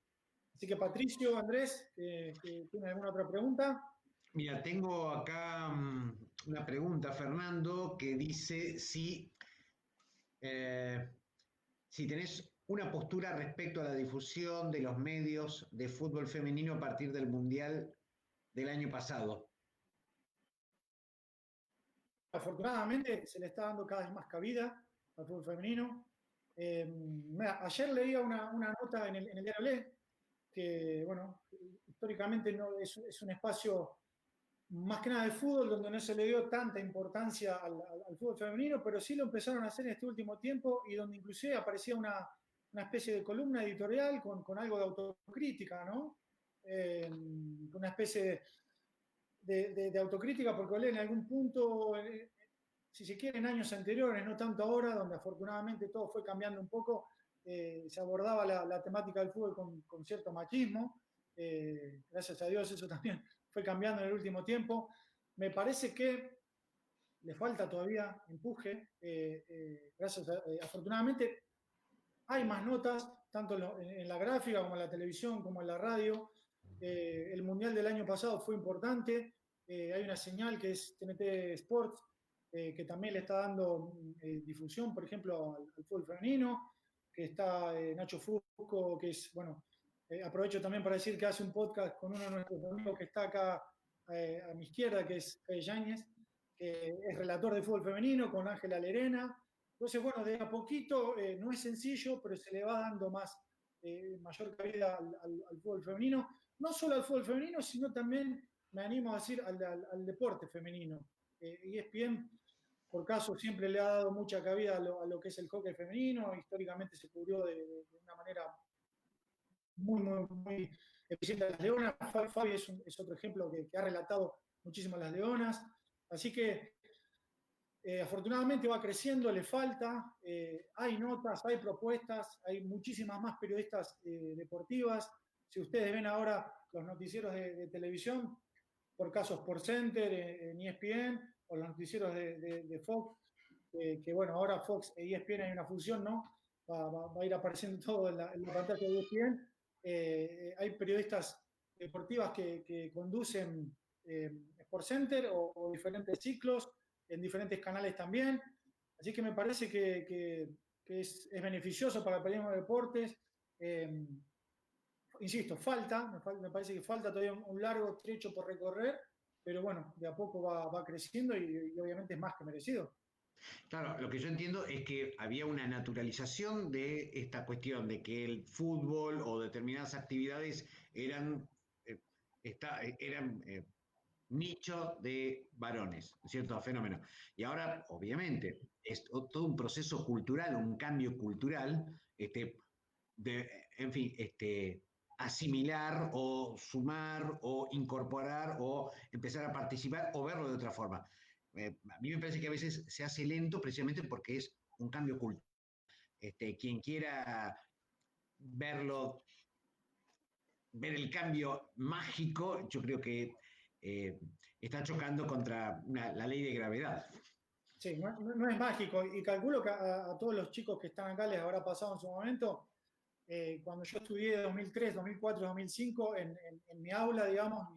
Así que Patricio, Andrés, ¿tienen alguna otra pregunta? Mira, tengo acá una pregunta, Fernando, que dice si tenés una postura respecto a la difusión de los medios de fútbol femenino a partir del Mundial del año pasado. Afortunadamente se le está dando cada vez más cabida al fútbol femenino. Ayer leía una nota en el diario Le, que bueno, históricamente no, es un espacio más que nada de fútbol, donde no se le dio tanta importancia al fútbol femenino, pero sí lo empezaron a hacer en este último tiempo y donde inclusive aparecía una especie de columna editorial con algo de autocrítica, ¿no? Una especie de autocrítica, porque en algún punto, si se quiere, en años anteriores, no tanto ahora, donde afortunadamente todo fue cambiando un poco, se abordaba la temática del fútbol con cierto machismo. Gracias a Dios eso también fue cambiando en el último tiempo. Me parece que le falta todavía empuje. Afortunadamente hay más notas, tanto en la gráfica como en la televisión, como en la radio. El Mundial del año pasado fue importante. Hay una señal que es TNT Sports, que también le está dando difusión, por ejemplo, al fútbol femenino, que está Nacho Fusco, que es, bueno, aprovecho también para decir que hace un podcast con uno de nuestros amigos que está acá a mi izquierda, que es Fede Yáñez, que es relator de fútbol femenino, con Ángela Lerena. Entonces, bueno, de a poquito, no es sencillo, pero se le va dando mayor cabida al fútbol femenino. No solo al fútbol femenino, sino también, me animo a decir, al deporte femenino. ESPN, por caso, siempre le ha dado mucha cabida a lo que es el hockey femenino. Históricamente se cubrió de una manera muy eficiente a las leonas. Fabi es otro ejemplo que ha relatado muchísimo a las leonas. Así que afortunadamente va creciendo, le falta, hay notas, hay propuestas, hay muchísimas más periodistas deportivas. Si ustedes ven ahora los noticieros de televisión, por caso SportsCenter en ESPN, o los noticieros de Fox, que bueno, ahora Fox e ESPN hay una fusión, ¿no? Va a ir apareciendo todo en la pantalla de ESPN. Hay periodistas deportivas que conducen SportsCenter o diferentes ciclos en diferentes canales también. Así que me parece que es beneficioso para el periodismo de deportes. Insisto, me parece que falta todavía un largo trecho por recorrer, pero bueno, de a poco va creciendo y obviamente es más que merecido. Claro, lo que yo entiendo es que había una naturalización de esta cuestión de que el fútbol o determinadas actividades eran eran nicho de varones, ¿cierto? Fenómeno. Y ahora, obviamente, es todo un proceso cultural, un cambio cultural, en fin, asimilar o sumar o incorporar o empezar a participar o verlo de otra forma. A mí me parece que a veces se hace lento precisamente porque es un cambio cultural. Quien quiera verlo, ver el cambio mágico, yo creo que está chocando contra la ley de gravedad. Sí, no es mágico. Y calculo que a todos los chicos que están acá les habrá pasado en su momento. Cuando yo estudié de 2003, 2004, 2005, en mi aula, digamos,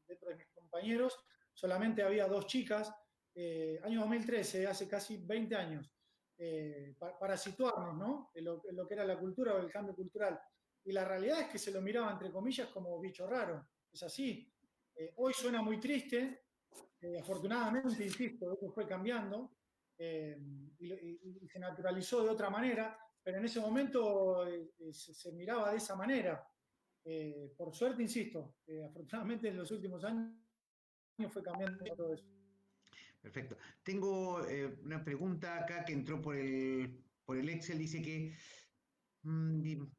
dentro de mis compañeros, solamente había 2 chicas. Año 2013, hace casi 20 años, para situarnos, ¿no? En lo que era la cultura o el cambio cultural. Y la realidad es que se lo miraba, entre comillas, como bicho raro. Es así. Hoy suena muy triste. Afortunadamente, insisto, eso fue cambiando y se naturalizó de otra manera, pero en ese momento se miraba de esa manera. Por suerte, insisto, afortunadamente en los últimos años fue cambiando todo eso. Perfecto. Tengo una pregunta acá que entró por el Excel, dice que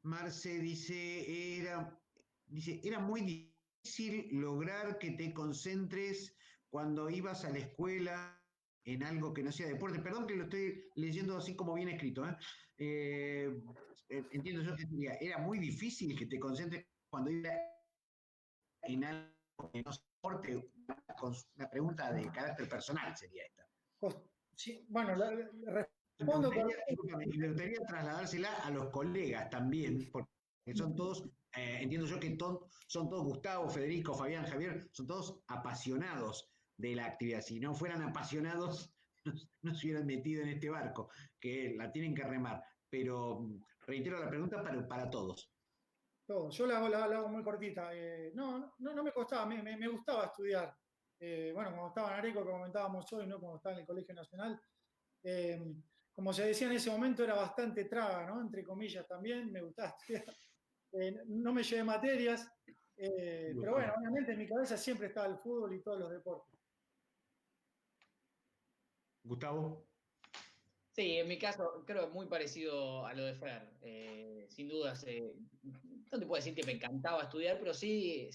Marce dice, era muy difícil lograr que te concentres cuando ibas a la escuela en algo que no sea deporte. Perdón que lo estoy leyendo así como bien escrito. Entiendo yo que diría, era muy difícil que te concentres cuando ibas en algo que no sea deporte. Una pregunta de carácter personal sería esta. Sí, bueno, respondo me gustaría trasladársela a los colegas también, porque son todos, entiendo yo que son todos Gustavo, Federico, Fabián, Javier, son todos apasionados de la actividad. Si no fueran apasionados, no se hubieran metido en este barco, que la tienen que remar. Pero reitero la pregunta para todos. Yo la hago muy cortita. No me costaba, me gustaba estudiar. Bueno, cuando estaba en Areco, que comentábamos hoy, ¿no? Cuando estaba en el Colegio Nacional, como se decía en ese momento, era bastante traga, ¿no? Entre comillas también, me gustaba estudiar. No me llevé materias, pero bueno, obviamente en mi cabeza siempre estaba el fútbol y todos los deportes. Gustavo. Sí, en mi caso creo que muy parecido a lo de Fer. Sin dudas, no te puedo decir que me encantaba estudiar, pero sí,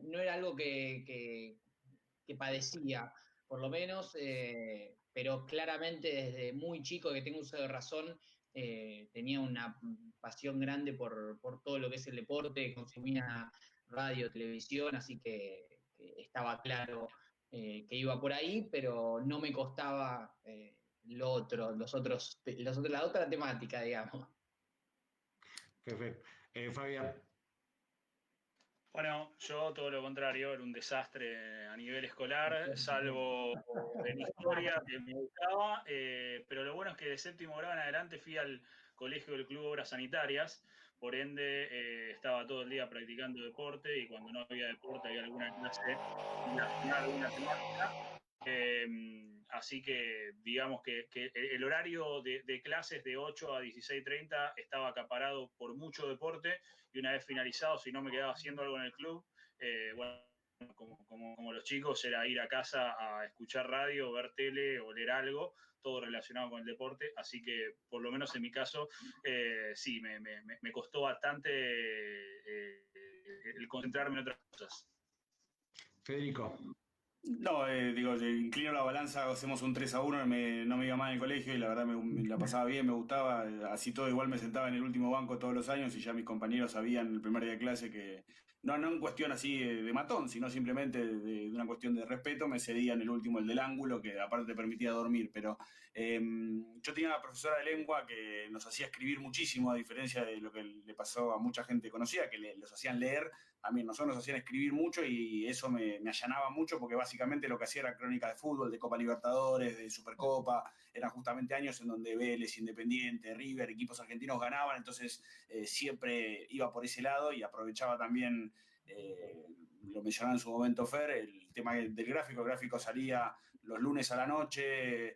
no era algo que padecía, por lo menos, pero claramente desde muy chico, que tengo uso de razón, tenía una pasión grande por todo lo que es el deporte, consumía radio, televisión, así que estaba claro que iba por ahí, pero no me costaba la otra temática, digamos. Perfecto. Fabián. Bueno, yo todo lo contrario, era un desastre a nivel escolar, salvo en historia que me gustaba, pero lo bueno es que de séptimo grado en adelante fui al colegio del Club Obras Sanitarias, por ende estaba todo el día practicando deporte y cuando no había deporte había alguna clase relacionada a alguna temática. Así que digamos que el horario de clases de 8 a 16:30 estaba acaparado por mucho deporte y una vez finalizado, si no me quedaba haciendo algo en el club, bueno, como los chicos, era ir a casa a escuchar radio, ver tele o leer algo, todo relacionado con el deporte, así que por lo menos en mi caso, sí, me costó bastante el concentrarme en otras cosas. Federico. No, digo, inclino la balanza, hacemos un 3-1, no me iba mal en el colegio y la verdad me la pasaba bien, me gustaba, así todo igual me sentaba en el último banco todos los años y ya mis compañeros sabían el primer día de clase que, no en cuestión así de matón, sino simplemente de una cuestión de respeto, me cedían el último, el del ángulo, que aparte te permitía dormir, pero yo tenía una profesora de lengua que nos hacía escribir muchísimo, a diferencia de lo que le pasó a mucha gente conocida, que los hacían leer. A mí nosotros nos hacían escribir mucho y eso me allanaba mucho porque básicamente lo que hacía era crónica de fútbol, de Copa Libertadores, de Supercopa, eran justamente años en donde Vélez, Independiente, River, equipos argentinos ganaban, entonces siempre iba por ese lado y aprovechaba también, lo mencionaba en su momento Fer, el tema del gráfico, el gráfico salía los lunes a la noche,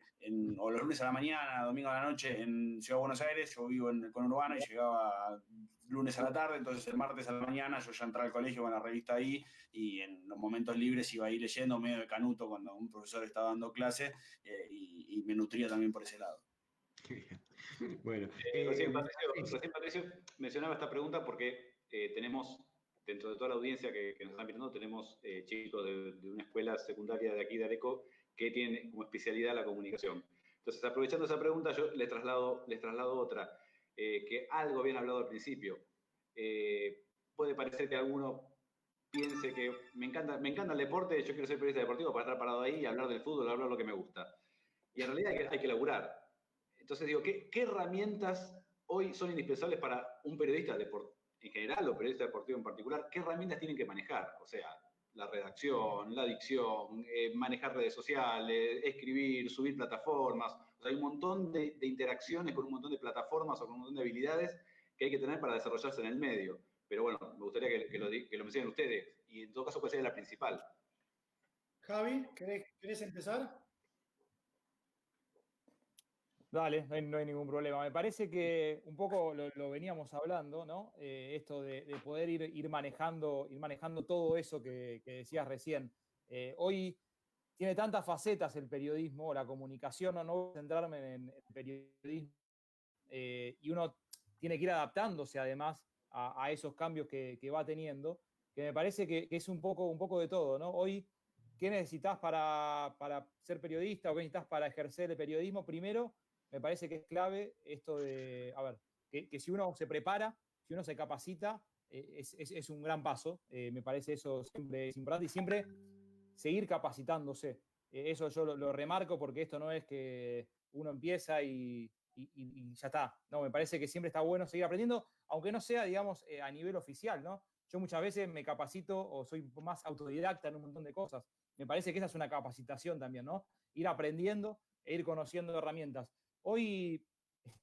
o los lunes a la mañana, domingo a la noche en Ciudad de Buenos Aires. Yo vivo en el conurbano y llegaba lunes a la tarde, entonces el martes a la mañana yo ya entraba al colegio con la revista ahí, y en los momentos libres iba ahí leyendo medio de canuto cuando un profesor estaba dando clase, y me nutría también por ese lado. Bueno, recién Patricio mencionaba esta pregunta porque tenemos, dentro de toda la audiencia que nos están mirando, tenemos chicos de una escuela secundaria de aquí de Areco que tienen como especialidad la comunicación. Entonces, aprovechando esa pregunta, yo les traslado otra, que algo habían hablado al principio. Puede parecer que alguno piense que me encanta el deporte, yo quiero ser periodista deportivo para estar parado ahí y hablar del fútbol, hablar lo que me gusta. Y en realidad hay que laburar. Entonces digo, ¿qué herramientas hoy son indispensables para un periodista en general o periodista deportivo en particular? ¿Qué herramientas tienen que manejar? O sea, la redacción, la dicción, manejar redes sociales, escribir, subir plataformas. O sea, hay un montón de interacciones con un montón de plataformas o con un montón de habilidades que hay que tener para desarrollarse en el medio. Pero bueno, me gustaría que lo mencionen ustedes. Y en todo caso, ¿cuál sería la principal? Javi, ¿querés empezar? Dale, no hay ningún problema. Me parece que un poco lo veníamos hablando, ¿no? Esto de poder ir manejando todo eso que decías recién. Hoy tiene tantas facetas el periodismo, la comunicación, no voy a centrarme en el periodismo, y uno tiene que ir adaptándose además a esos cambios que va teniendo, que me parece que es un poco de todo, ¿no? Hoy, ¿qué necesitas para ser periodista o qué necesitas para ejercer el periodismo? Primero, me parece que es clave esto de, a ver, que si uno se prepara, si uno se capacita, es un gran paso. Me parece eso siempre es importante, y siempre seguir capacitándose. Eso yo lo remarco, porque esto no es que uno empieza y ya está. No, me parece que siempre está bueno seguir aprendiendo, aunque no sea, digamos, a nivel oficial, ¿no? Yo muchas veces me capacito o soy más autodidacta en un montón de cosas. Me parece que esa es una capacitación también, ¿no? Ir aprendiendo e ir conociendo herramientas. Hoy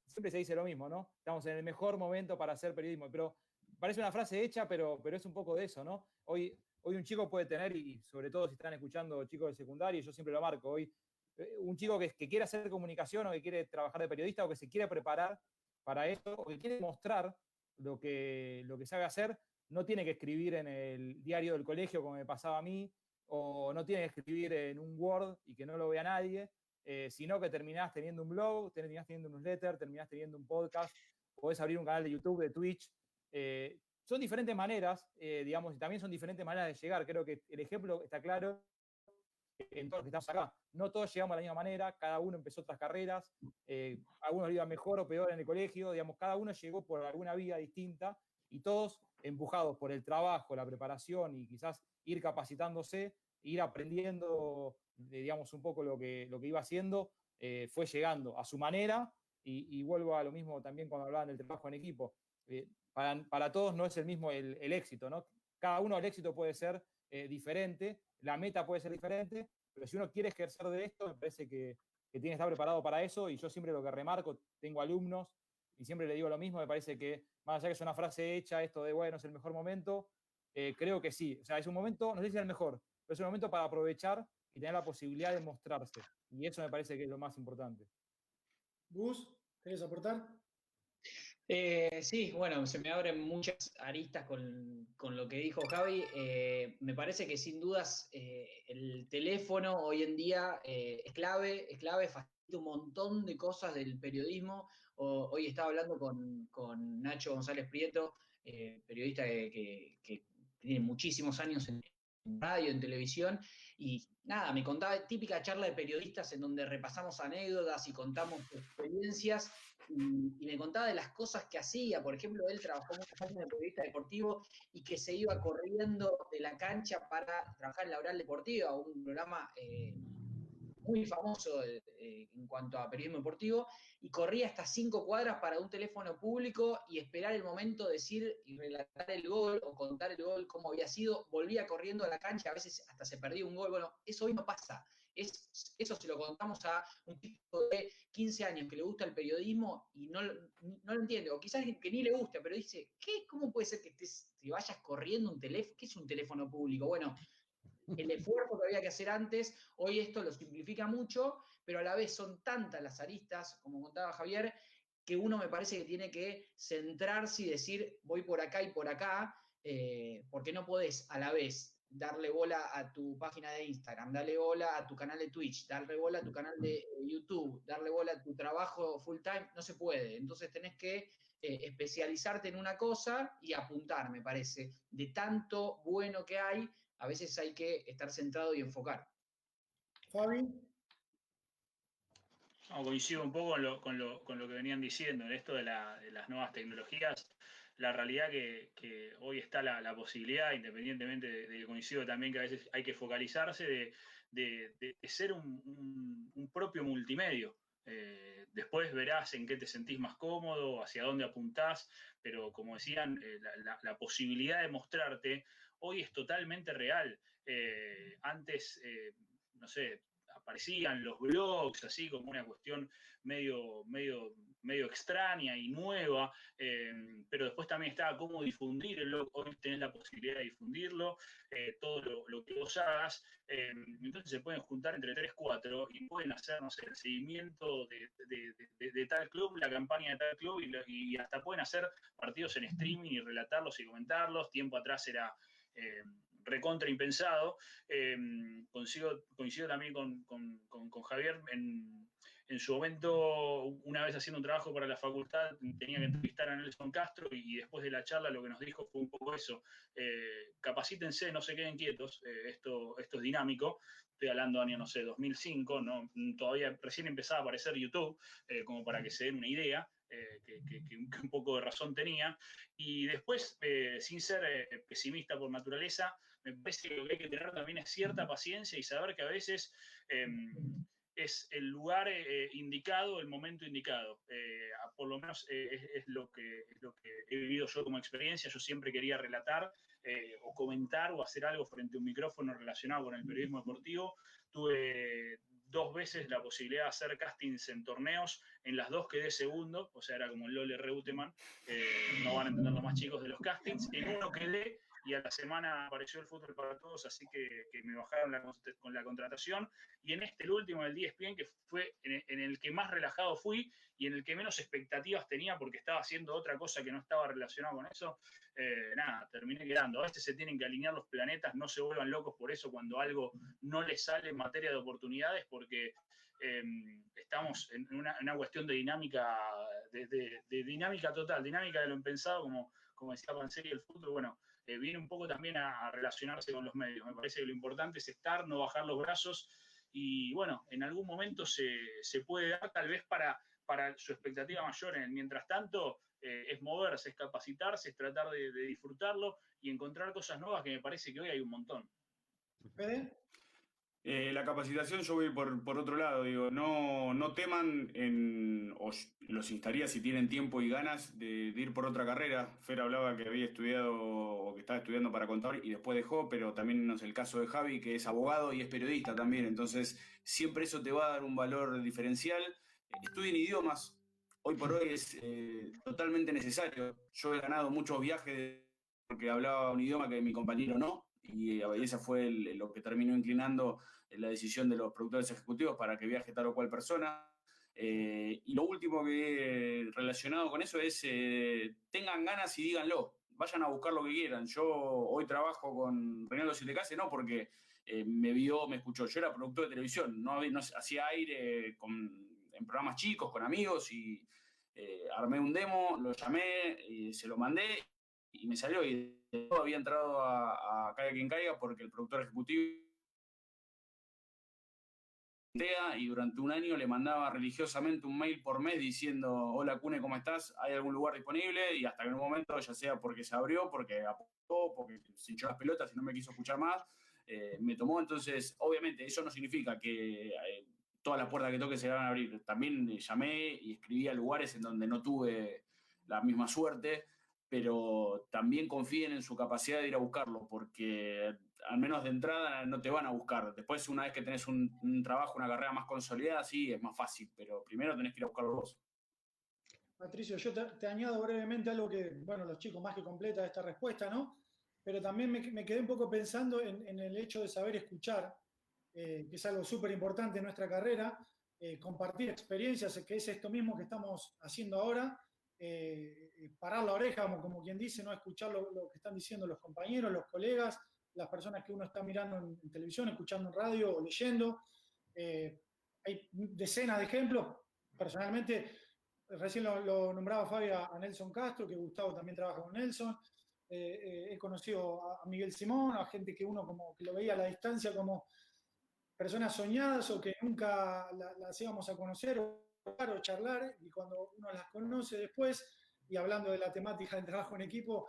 siempre se dice lo mismo, ¿no? Estamos en el mejor momento para hacer periodismo, pero parece una frase hecha, pero es un poco de eso, ¿no? Hoy un chico puede tener, y sobre todo si están escuchando chicos de secundario, yo siempre lo marco, hoy un chico que quiere hacer comunicación o que quiere trabajar de periodista o que se quiere preparar para eso o que quiere mostrar lo que sabe hacer, no tiene que escribir en el diario del colegio como me pasaba a mí, o no tiene que escribir en un Word y que no lo vea nadie, sino que terminás teniendo un blog, terminás teniendo un newsletter, terminás teniendo un podcast, podés abrir un canal de YouTube, de Twitch. Son diferentes maneras, digamos, y también son diferentes maneras de llegar. Creo que el ejemplo está claro en todos los que estamos acá. No todos llegamos de la misma manera, cada uno empezó otras carreras, algunos lo iban mejor o peor en el colegio, digamos, cada uno llegó por alguna vía distinta, y todos empujados por el trabajo, la preparación y quizás ir capacitándose, ir aprendiendo, digamos, un poco lo que iba haciendo, fue llegando a su manera, y vuelvo a lo mismo también cuando hablaban del trabajo en equipo. Para todos no es el mismo el éxito, ¿no? Cada uno el éxito puede ser diferente, la meta puede ser diferente, pero si uno quiere ejercer de esto, me parece que tiene que estar preparado para eso, y yo siempre lo que remarco, tengo alumnos, y siempre le digo lo mismo, me parece que, más allá que es una frase hecha, esto de, bueno, es el mejor momento, creo que sí, o sea, es un momento, no sé si es el mejor, pero es un momento para aprovechar y tener la posibilidad de mostrarse, y eso me parece que es lo más importante. Gus, ¿querés aportar? Sí, bueno, se me abren muchas aristas con lo que dijo Javi. Me parece que sin dudas el teléfono hoy en día es clave, facilita un montón de cosas del periodismo. Hoy estaba hablando con Nacho González Prieto, periodista que tiene muchísimos años en radio, en televisión, y nada, me contaba típica charla de periodistas en donde repasamos anécdotas y contamos experiencias. Y me contaba de las cosas que hacía. Por ejemplo, él trabajó muchos años de periodista deportivo y que se iba corriendo de la cancha para trabajar en la Oral Deportiva, un programa muy famoso en cuanto a periodismo deportivo, y corría hasta 5 cuadras para un teléfono público y esperar el momento de decir y relatar el gol o contar el gol, cómo había sido. Volvía corriendo a la cancha, a veces hasta se perdía un gol. Bueno, eso hoy no pasa. Eso se lo contamos a un chico de 15 años que le gusta el periodismo y no lo entiende, o quizás que ni le gusta, pero dice, ¿qué? ¿Cómo puede ser que te vayas corriendo un teléfono? ¿Qué es un teléfono público? Bueno, el esfuerzo que había que hacer antes. Hoy esto lo simplifica mucho, pero a la vez son tantas las aristas, como contaba Javier, que uno me parece que tiene que centrarse y decir, voy por acá y por acá, porque no podés a la vez darle bola a tu página de Instagram, darle bola a tu canal de Twitch, darle bola a tu canal de YouTube, darle bola a tu trabajo full time, no se puede. Entonces tenés que especializarte en una cosa y apuntar, me parece. De tanto bueno que hay, a veces hay que estar centrado y enfocar. Fabi. No, coincido un poco con lo que venían diciendo, en esto de las nuevas tecnologías. La realidad que hoy está la posibilidad, independientemente de que coincido también que a veces hay que focalizarse, de ser un propio multimedio. Después verás en qué te sentís más cómodo, hacia dónde apuntás, pero como decían, la posibilidad de mostrarte hoy es totalmente real. Antes, no sé, aparecían los blogs, así como una cuestión medio extraña y nueva, pero después también estaba cómo difundir el blog. Hoy tenés la posibilidad de difundirlo, todo lo que vos hagas, entonces se pueden juntar entre 3, 4 y pueden hacer, no sé, el seguimiento de tal club, la campaña de tal club, y hasta pueden hacer partidos en streaming y relatarlos y comentarlos. Tiempo atrás era recontra impensado. Coincido también con Javier en su momento, una vez haciendo un trabajo para la facultad, tenía que entrevistar a Nelson Castro y después de la charla lo que nos dijo fue un poco eso. Capacítense, no se queden quietos, esto es dinámico. Estoy hablando año, no sé, 2005, ¿no? Todavía recién empezaba a aparecer YouTube, como para que se den una idea. Que un poco de razón tenía. Y después, sin ser pesimista por naturaleza, me parece que lo que hay que tener también es cierta paciencia y saber que a veces es el lugar indicado, el momento indicado. Por lo menos es lo que he vivido yo como experiencia. Yo siempre quería relatar o comentar o hacer algo frente a un micrófono relacionado con el periodismo deportivo. Tuve 2 veces la posibilidad de hacer castings en torneos, en las 2 quedé segundo, o sea, era como el Lole Reutemann, no van a entender los más chicos de los castings, en uno quedé y a la semana apareció el Fútbol para Todos, así que me bajaron con la contratación, y en el último del ESPN, que fue en el que más relajado fui y en el que menos expectativas tenía porque estaba haciendo otra cosa que no estaba relacionada con eso, nada, terminé quedando. A veces se tienen que alinear los planetas, no se vuelvan locos por eso cuando algo no les sale en materia de oportunidades, porque estamos en una cuestión de dinámica, de dinámica total, dinámica de lo impensado, como decía Panseri, el fútbol, bueno, viene un poco también a relacionarse con los medios. Me parece que lo importante es estar, no bajar los brazos, y bueno, en algún momento se puede dar tal vez para su expectativa mayor. Mientras tanto, es moverse, es capacitarse, es tratar de disfrutarlo y encontrar cosas nuevas, que me parece que hoy hay un montón. ¿Fede? La capacitación yo voy por otro lado, digo, no teman los instaría si tienen tiempo y ganas de ir por otra carrera. Fer hablaba que había estudiado o que estaba estudiando para contador y después dejó, pero también es el caso de Javi, que es abogado y es periodista también, entonces siempre eso te va a dar un valor diferencial. Estudien idiomas, hoy por hoy es totalmente necesario. Yo he ganado muchos viajes porque hablaba un idioma que mi compañero no, y esa fue lo que terminó inclinando la decisión de los productores ejecutivos para que viaje tal o cual persona. Y lo último que relacionado con eso es tengan ganas y díganlo, vayan a buscar lo que quieran. Yo hoy trabajo con Reinaldo Sietecase no porque me escuchó, yo era productor de televisión, no hacía aire en programas chicos con amigos y armé un demo, lo llamé, se lo mandé y me salió, y había entrado a Caiga Quien Caiga porque el productor ejecutivo y durante un año le mandaba religiosamente un mail por mes diciendo: hola Cune, ¿cómo estás? ¿Hay algún lugar disponible? Y hasta que en un momento, ya sea porque se abrió, porque apuntó, porque se hinchó las pelotas y no me quiso escuchar más, me tomó. Entonces, obviamente, eso no significa que todas las puertas que toque se van a abrir. También llamé y escribí a lugares en donde no tuve la misma suerte, pero también confíen en su capacidad de ir a buscarlo, porque al menos de entrada no te van a buscar. Después, una vez que tenés un trabajo, una carrera más consolidada, sí, es más fácil, pero primero tenés que ir a buscarlo vos. Patricio, yo te añado brevemente algo que, bueno, los chicos más que completa esta respuesta, ¿no? pero también me quedé un poco pensando en el hecho de saber escuchar, que es algo súper importante en nuestra carrera, compartir experiencias, que es esto mismo que estamos haciendo ahora, parar la oreja, como quien dice, no escuchar lo que están diciendo los compañeros, los colegas, las personas que uno está mirando en televisión, escuchando en radio o leyendo. Hay decenas de ejemplos. Personalmente, recién lo nombraba Fabio a Nelson Castro, que Gustavo también trabaja con Nelson. He conocido a Miguel Simón, a gente que uno como que lo veía a la distancia como personas soñadas o que nunca las íbamos a conocer o charlar, y cuando uno las conoce después, y hablando de la temática del trabajo en equipo,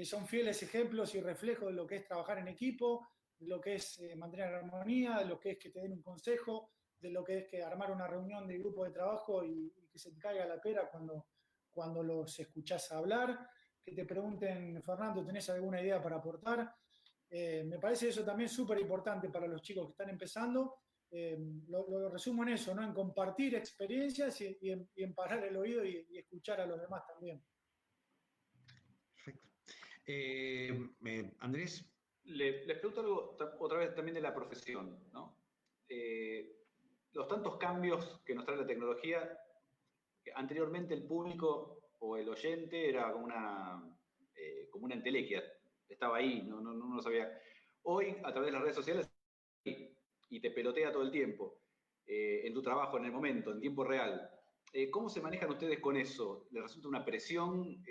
son fieles ejemplos y reflejos de lo que es trabajar en equipo, de lo que es mantener armonía, de lo que es que te den un consejo, de lo que es que armar una reunión de grupo de trabajo y que se te caiga la pera cuando los escuchás hablar, que te pregunten, Fernando, ¿tenés alguna idea para aportar? Me parece eso también súper importante para los chicos que están empezando. Lo resumo en eso, ¿no? En compartir experiencias y en parar el oído y escuchar a los demás también. Perfecto. Andrés. Les pregunto algo otra vez también de la profesión, ¿no? Los tantos cambios que nos trae la tecnología, que anteriormente el público o el oyente era como una entelequia, estaba ahí, no lo sabía. Hoy, a través de las redes sociales, y te pelotea todo el tiempo, en tu trabajo, en el momento, en tiempo real. ¿Cómo se manejan ustedes con eso? ¿Les resulta una presión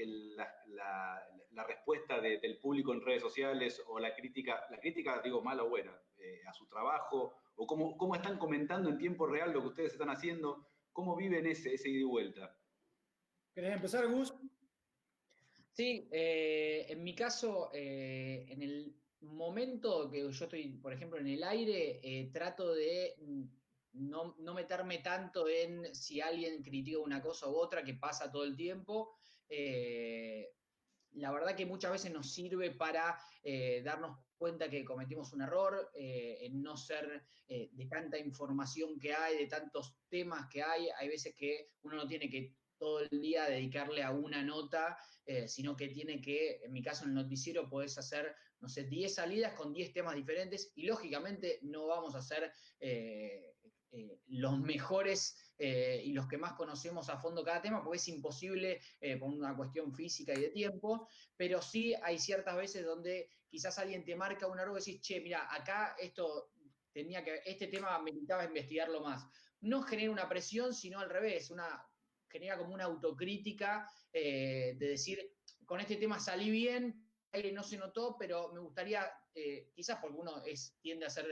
la respuesta del público en redes sociales o la crítica digo, mala o buena, a su trabajo? ¿O cómo están comentando en tiempo real lo que ustedes están haciendo? ¿Cómo viven ese ida y vuelta? ¿Querés empezar, Gus? Sí, en mi caso, en el momento que yo estoy, por ejemplo, en el aire, trato de no meterme tanto en si alguien critica una cosa u otra, que pasa todo el tiempo. La verdad que muchas veces nos sirve para darnos cuenta que cometimos un error, en no ser de tanta información que hay, de tantos temas que hay veces que uno no tiene que todo el día dedicarle a una nota, sino que tiene que, en mi caso en el noticiero, podés hacer, no sé, 10 salidas con 10 temas diferentes y lógicamente no vamos a hacer los mejores y los que más conocemos a fondo cada tema, porque es imposible por una cuestión física y de tiempo, pero sí hay ciertas veces donde quizás alguien te marca un error y decís, che, mira, acá este tema meritaba investigarlo más. No genera una presión, sino al revés, genera como una autocrítica de decir, con este tema salí bien, no se notó, pero me gustaría, quizás porque uno tiende a ser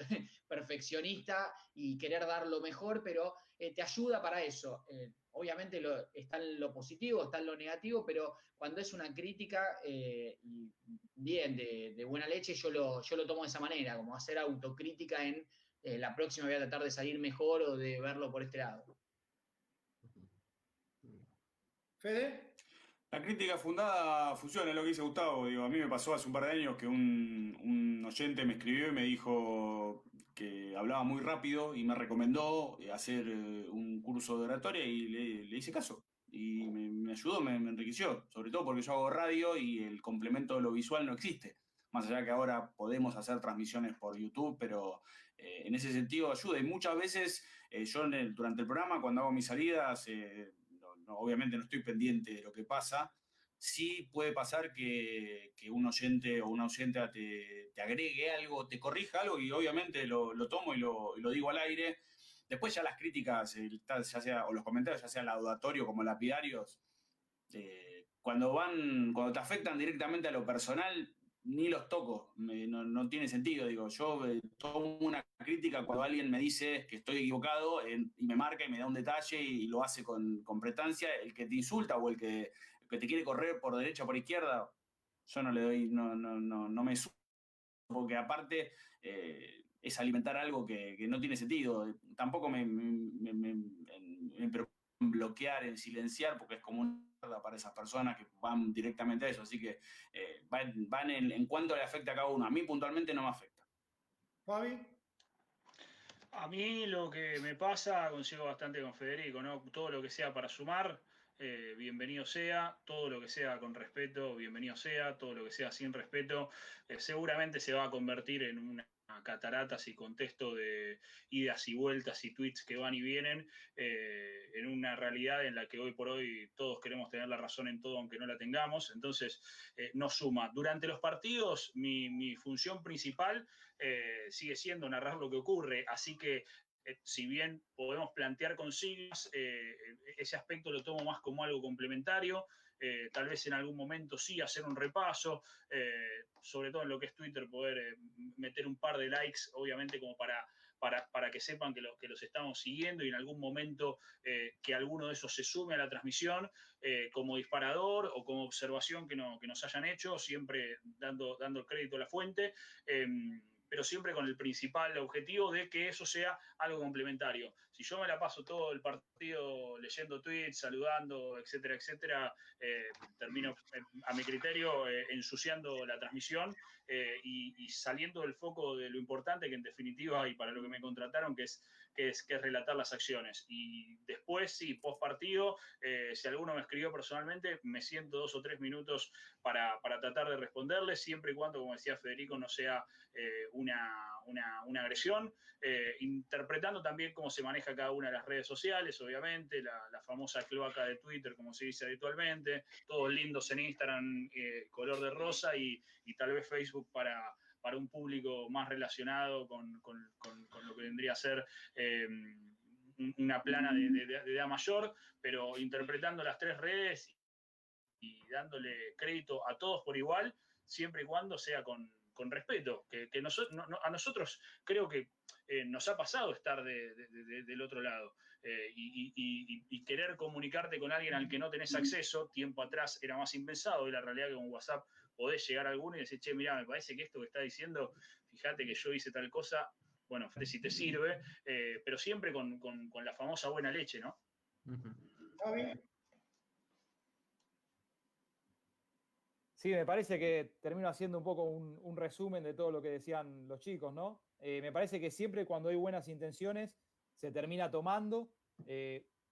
perfeccionista y querer dar lo mejor, pero te ayuda para eso. Obviamente está en lo positivo, está en lo negativo, pero cuando es una crítica, bien, de buena leche, yo lo tomo de esa manera, como hacer autocrítica en la próxima voy a tratar de salir mejor o de verlo por este lado. ¿Fede? La crítica fundada funciona, es lo que dice Gustavo. Digo, a mí me pasó hace un par de años que un oyente me escribió y me dijo que hablaba muy rápido y me recomendó hacer un curso de oratoria y le hice caso. Y me ayudó, me enriqueció, sobre todo porque yo hago radio y el complemento de lo visual no existe. Más allá que ahora podemos hacer transmisiones por YouTube, pero en ese sentido ayuda. Y muchas veces yo durante el programa, cuando hago mis salidas, obviamente no estoy pendiente de lo que pasa. Sí puede pasar que un oyente o una oyente te agregue algo, te corrija algo y obviamente lo tomo y lo digo al aire. Después ya las críticas, ya sea, o los comentarios, ya sean laudatorios como lapidarios, cuando te afectan directamente a lo personal, ni los toco, no tiene sentido. Digo, yo tomo una crítica cuando alguien me dice que estoy equivocado y me marca y me da un detalle y lo hace con prestancia. El que te insulta o el que te quiere correr por derecha o por izquierda, yo no le doy, no me subo, porque aparte es alimentar algo que no tiene sentido. Tampoco me preocupa en bloquear, en silenciar, porque es como una mierda para esas personas que van directamente a eso. Así que van en cuanto le afecta a cada uno. A mí puntualmente no me afecta. Fabi. A mí lo que me pasa, consigo bastante con Federico, ¿no? Todo lo que sea para sumar, bienvenido sea, todo lo que sea con respeto, bienvenido sea, todo lo que sea sin respeto, seguramente se va a convertir en una catarata, si contesto, de idas y vueltas y tweets que van y vienen, en una realidad en la que hoy por hoy todos queremos tener la razón en todo aunque no la tengamos, entonces no suma. Durante los partidos mi función principal sigue siendo narrar lo que ocurre, así que si bien podemos plantear consignas, ese aspecto lo tomo más como algo complementario, tal vez en algún momento sí hacer un repaso, sobre todo en lo que es Twitter, poder meter un par de likes, obviamente como para que sepan que los estamos siguiendo y en algún momento que alguno de esos se sume a la transmisión como disparador o como observación que nos hayan hecho, siempre dando crédito a la fuente. Pero siempre con el principal objetivo de que eso sea algo complementario. Si yo me la paso todo el partido leyendo tweets, saludando, etcétera, etcétera, termino, a mi criterio, ensuciando la transmisión y saliendo del foco de lo importante que en definitiva, y para lo que me contrataron, que es relatar las acciones. Y después, sí, post partido, si alguno me escribió personalmente, me siento 2 o 3 minutos para tratar de responderle, siempre y cuando, como decía Federico, no sea una agresión, interpretando también cómo se maneja cada una de las redes sociales, obviamente, la famosa cloaca de Twitter, como se dice habitualmente, todos lindos en Instagram, color de rosa, y tal vez Facebook para un público más relacionado con lo que vendría a ser una plana de edad mayor, pero interpretando las 3 redes y dándole crédito a todos por igual, siempre y cuando sea con respeto, que a nosotros creo que nos ha pasado estar del otro lado y querer comunicarte con alguien al que no tenés acceso. Tiempo atrás era más impensado, hoy la realidad que con WhatsApp podés llegar a alguno y decir, che, mirá, me parece que esto que está diciendo, fíjate que yo hice tal cosa, bueno, si te sirve, pero siempre con la famosa buena leche, ¿no? Javi. Sí, me parece que termino haciendo un poco un resumen de todo lo que decían los chicos, ¿no? Me parece que siempre cuando hay buenas intenciones se termina tomando.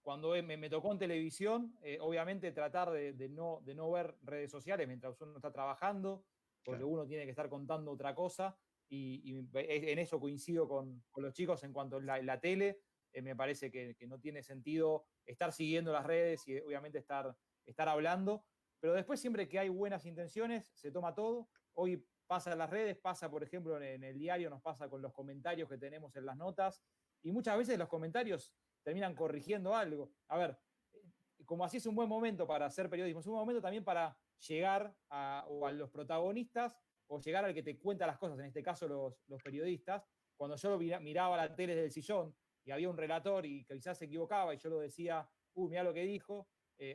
Cuando me tocó en televisión, obviamente tratar de no ver redes sociales mientras uno está trabajando, porque claro, uno tiene que estar contando otra cosa, y en eso coincido con los chicos en cuanto a la tele. Me parece que no tiene sentido estar siguiendo las redes y obviamente estar hablando. Pero después, siempre que hay buenas intenciones, se toma todo. Hoy pasa en las redes, pasa, por ejemplo, en el diario, nos pasa con los comentarios que tenemos en las notas, y muchas veces los comentarios terminan corrigiendo algo. A ver, como así es un buen momento para hacer periodismo, es un buen momento también para llegar o a los protagonistas o llegar al que te cuenta las cosas, en este caso los periodistas. Cuando yo miraba la tele desde el sillón y había un relator y quizás se equivocaba y yo lo decía, mirá lo que dijo,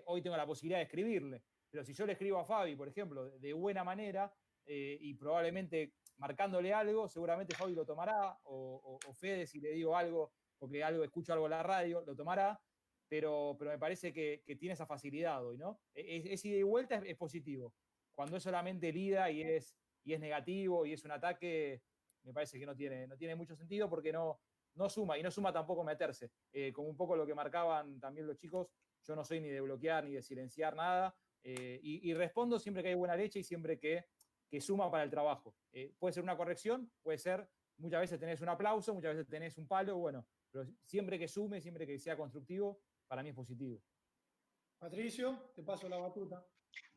hoy tengo la posibilidad de escribirle. Pero si yo le escribo a Fabi, por ejemplo, de buena manera y probablemente marcándole algo, seguramente Fabi lo tomará, o Fede, si le digo algo, porque escucho algo en la radio, lo tomará, pero me parece que tiene esa facilidad hoy, ¿no? Es ida y vuelta, es positivo. Cuando es solamente ida y es negativo y es un ataque, me parece que no tiene mucho sentido, porque no suma, y no suma tampoco meterse. Como un poco lo que marcaban también los chicos, yo no soy ni de bloquear ni de silenciar nada. Y respondo siempre que hay buena leche y siempre que suma para el trabajo. Puede ser una corrección, puede ser, muchas veces tenés un aplauso, muchas veces tenés un palo, bueno, pero siempre que sume, siempre que sea constructivo, para mí es positivo. Patricio, te paso la batuta.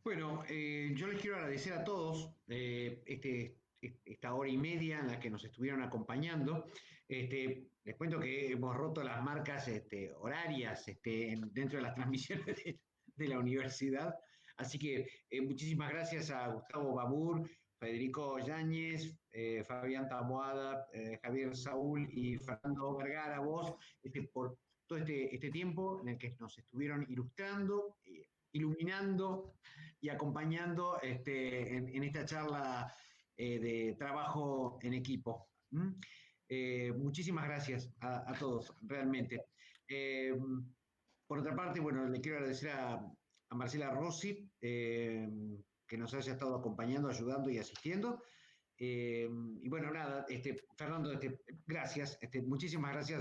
Bueno, yo les quiero agradecer a todos esta hora y media en la que nos estuvieron acompañando. Les cuento que hemos roto las marcas horarias dentro de las transmisiones de la universidad. Así que muchísimas gracias a Gustavo Babur, Federico Yáñez, Fabián Taboada, Javier Saúl y Fernando Vergara, vos, por todo este tiempo en el que nos estuvieron ilustrando, iluminando y acompañando en esta charla de trabajo en equipo. Muchísimas gracias a todos, realmente. Por otra parte, bueno, le quiero agradecer a Marcela Rossi, que nos haya estado acompañando, ayudando y asistiendo. Y bueno, nada, Fernando, gracias, muchísimas gracias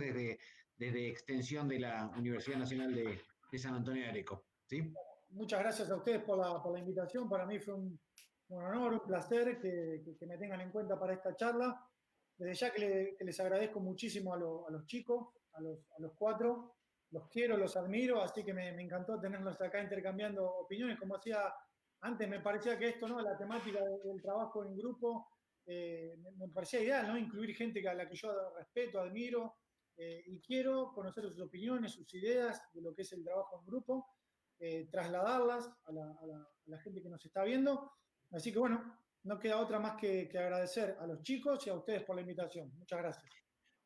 desde Extensión de la Universidad Nacional de San Antonio de Areco. ¿Sí? ¿sí? Muchas gracias a ustedes por la invitación. Para mí fue un honor, un placer que me tengan en cuenta para esta charla. Desde ya que les agradezco muchísimo a los chicos, a los 4. Los quiero, los admiro, así que me encantó tenerlos acá intercambiando opiniones. Como decía antes, me parecía que esto, ¿no? La temática del trabajo en grupo, me parecía ideal, ¿no? Incluir gente a la que yo respeto, admiro, y quiero conocer sus opiniones, sus ideas de lo que es el trabajo en grupo, trasladarlas a la gente que nos está viendo. Así que bueno, no queda otra más que agradecer a los chicos y a ustedes por la invitación. Muchas gracias.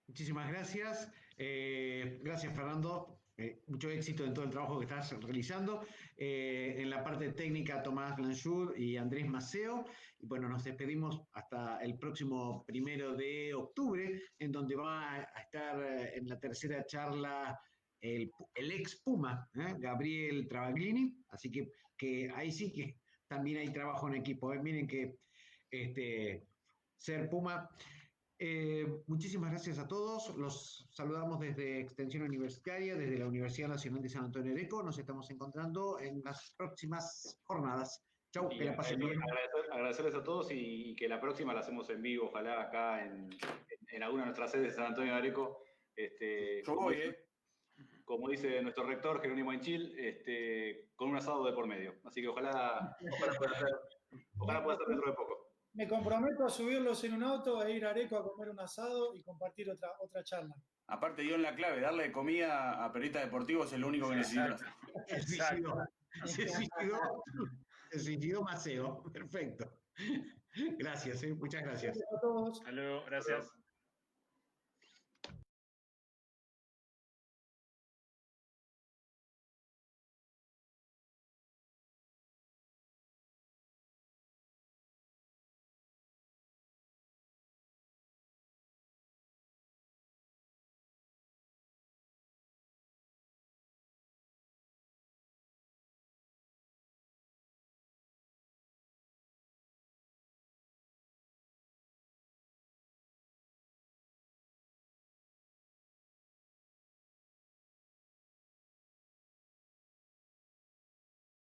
Muchísimas gracias. Gracias, Fernando. Mucho éxito en todo el trabajo que estás realizando. En la parte técnica, Tomás Blanchud y Andrés Maceo. Y bueno, nos despedimos hasta el próximo 1 de octubre, en donde va a estar en la tercera charla el ex Puma, Gabriel Travaglini. Así que ahí sí que también hay trabajo en equipo. Miren que ser Puma. Muchísimas gracias a todos. Los saludamos desde Extensión Universitaria, desde la Universidad Nacional de San Antonio de Areco. Nos estamos encontrando en las próximas jornadas. Chau, que la pasen bien. Agradecerles a todos y que la próxima la hacemos en vivo, ojalá acá en alguna de nuestras sedes de San Antonio de Areco. Yo voy, Como dice nuestro rector Jerónimo Enchil, con un asado de por medio. Así que ojalá pueda ser dentro de poco. Me comprometo a subirlos en un auto e ir a Areco a comer un asado y compartir otra charla. Aparte dio en la clave, darle comida a periodistas deportivos es lo único que necesitas. Se suicidó Maceo. Perfecto. Gracias, muchas gracias. Gracias a todos. Hasta luego, gracias.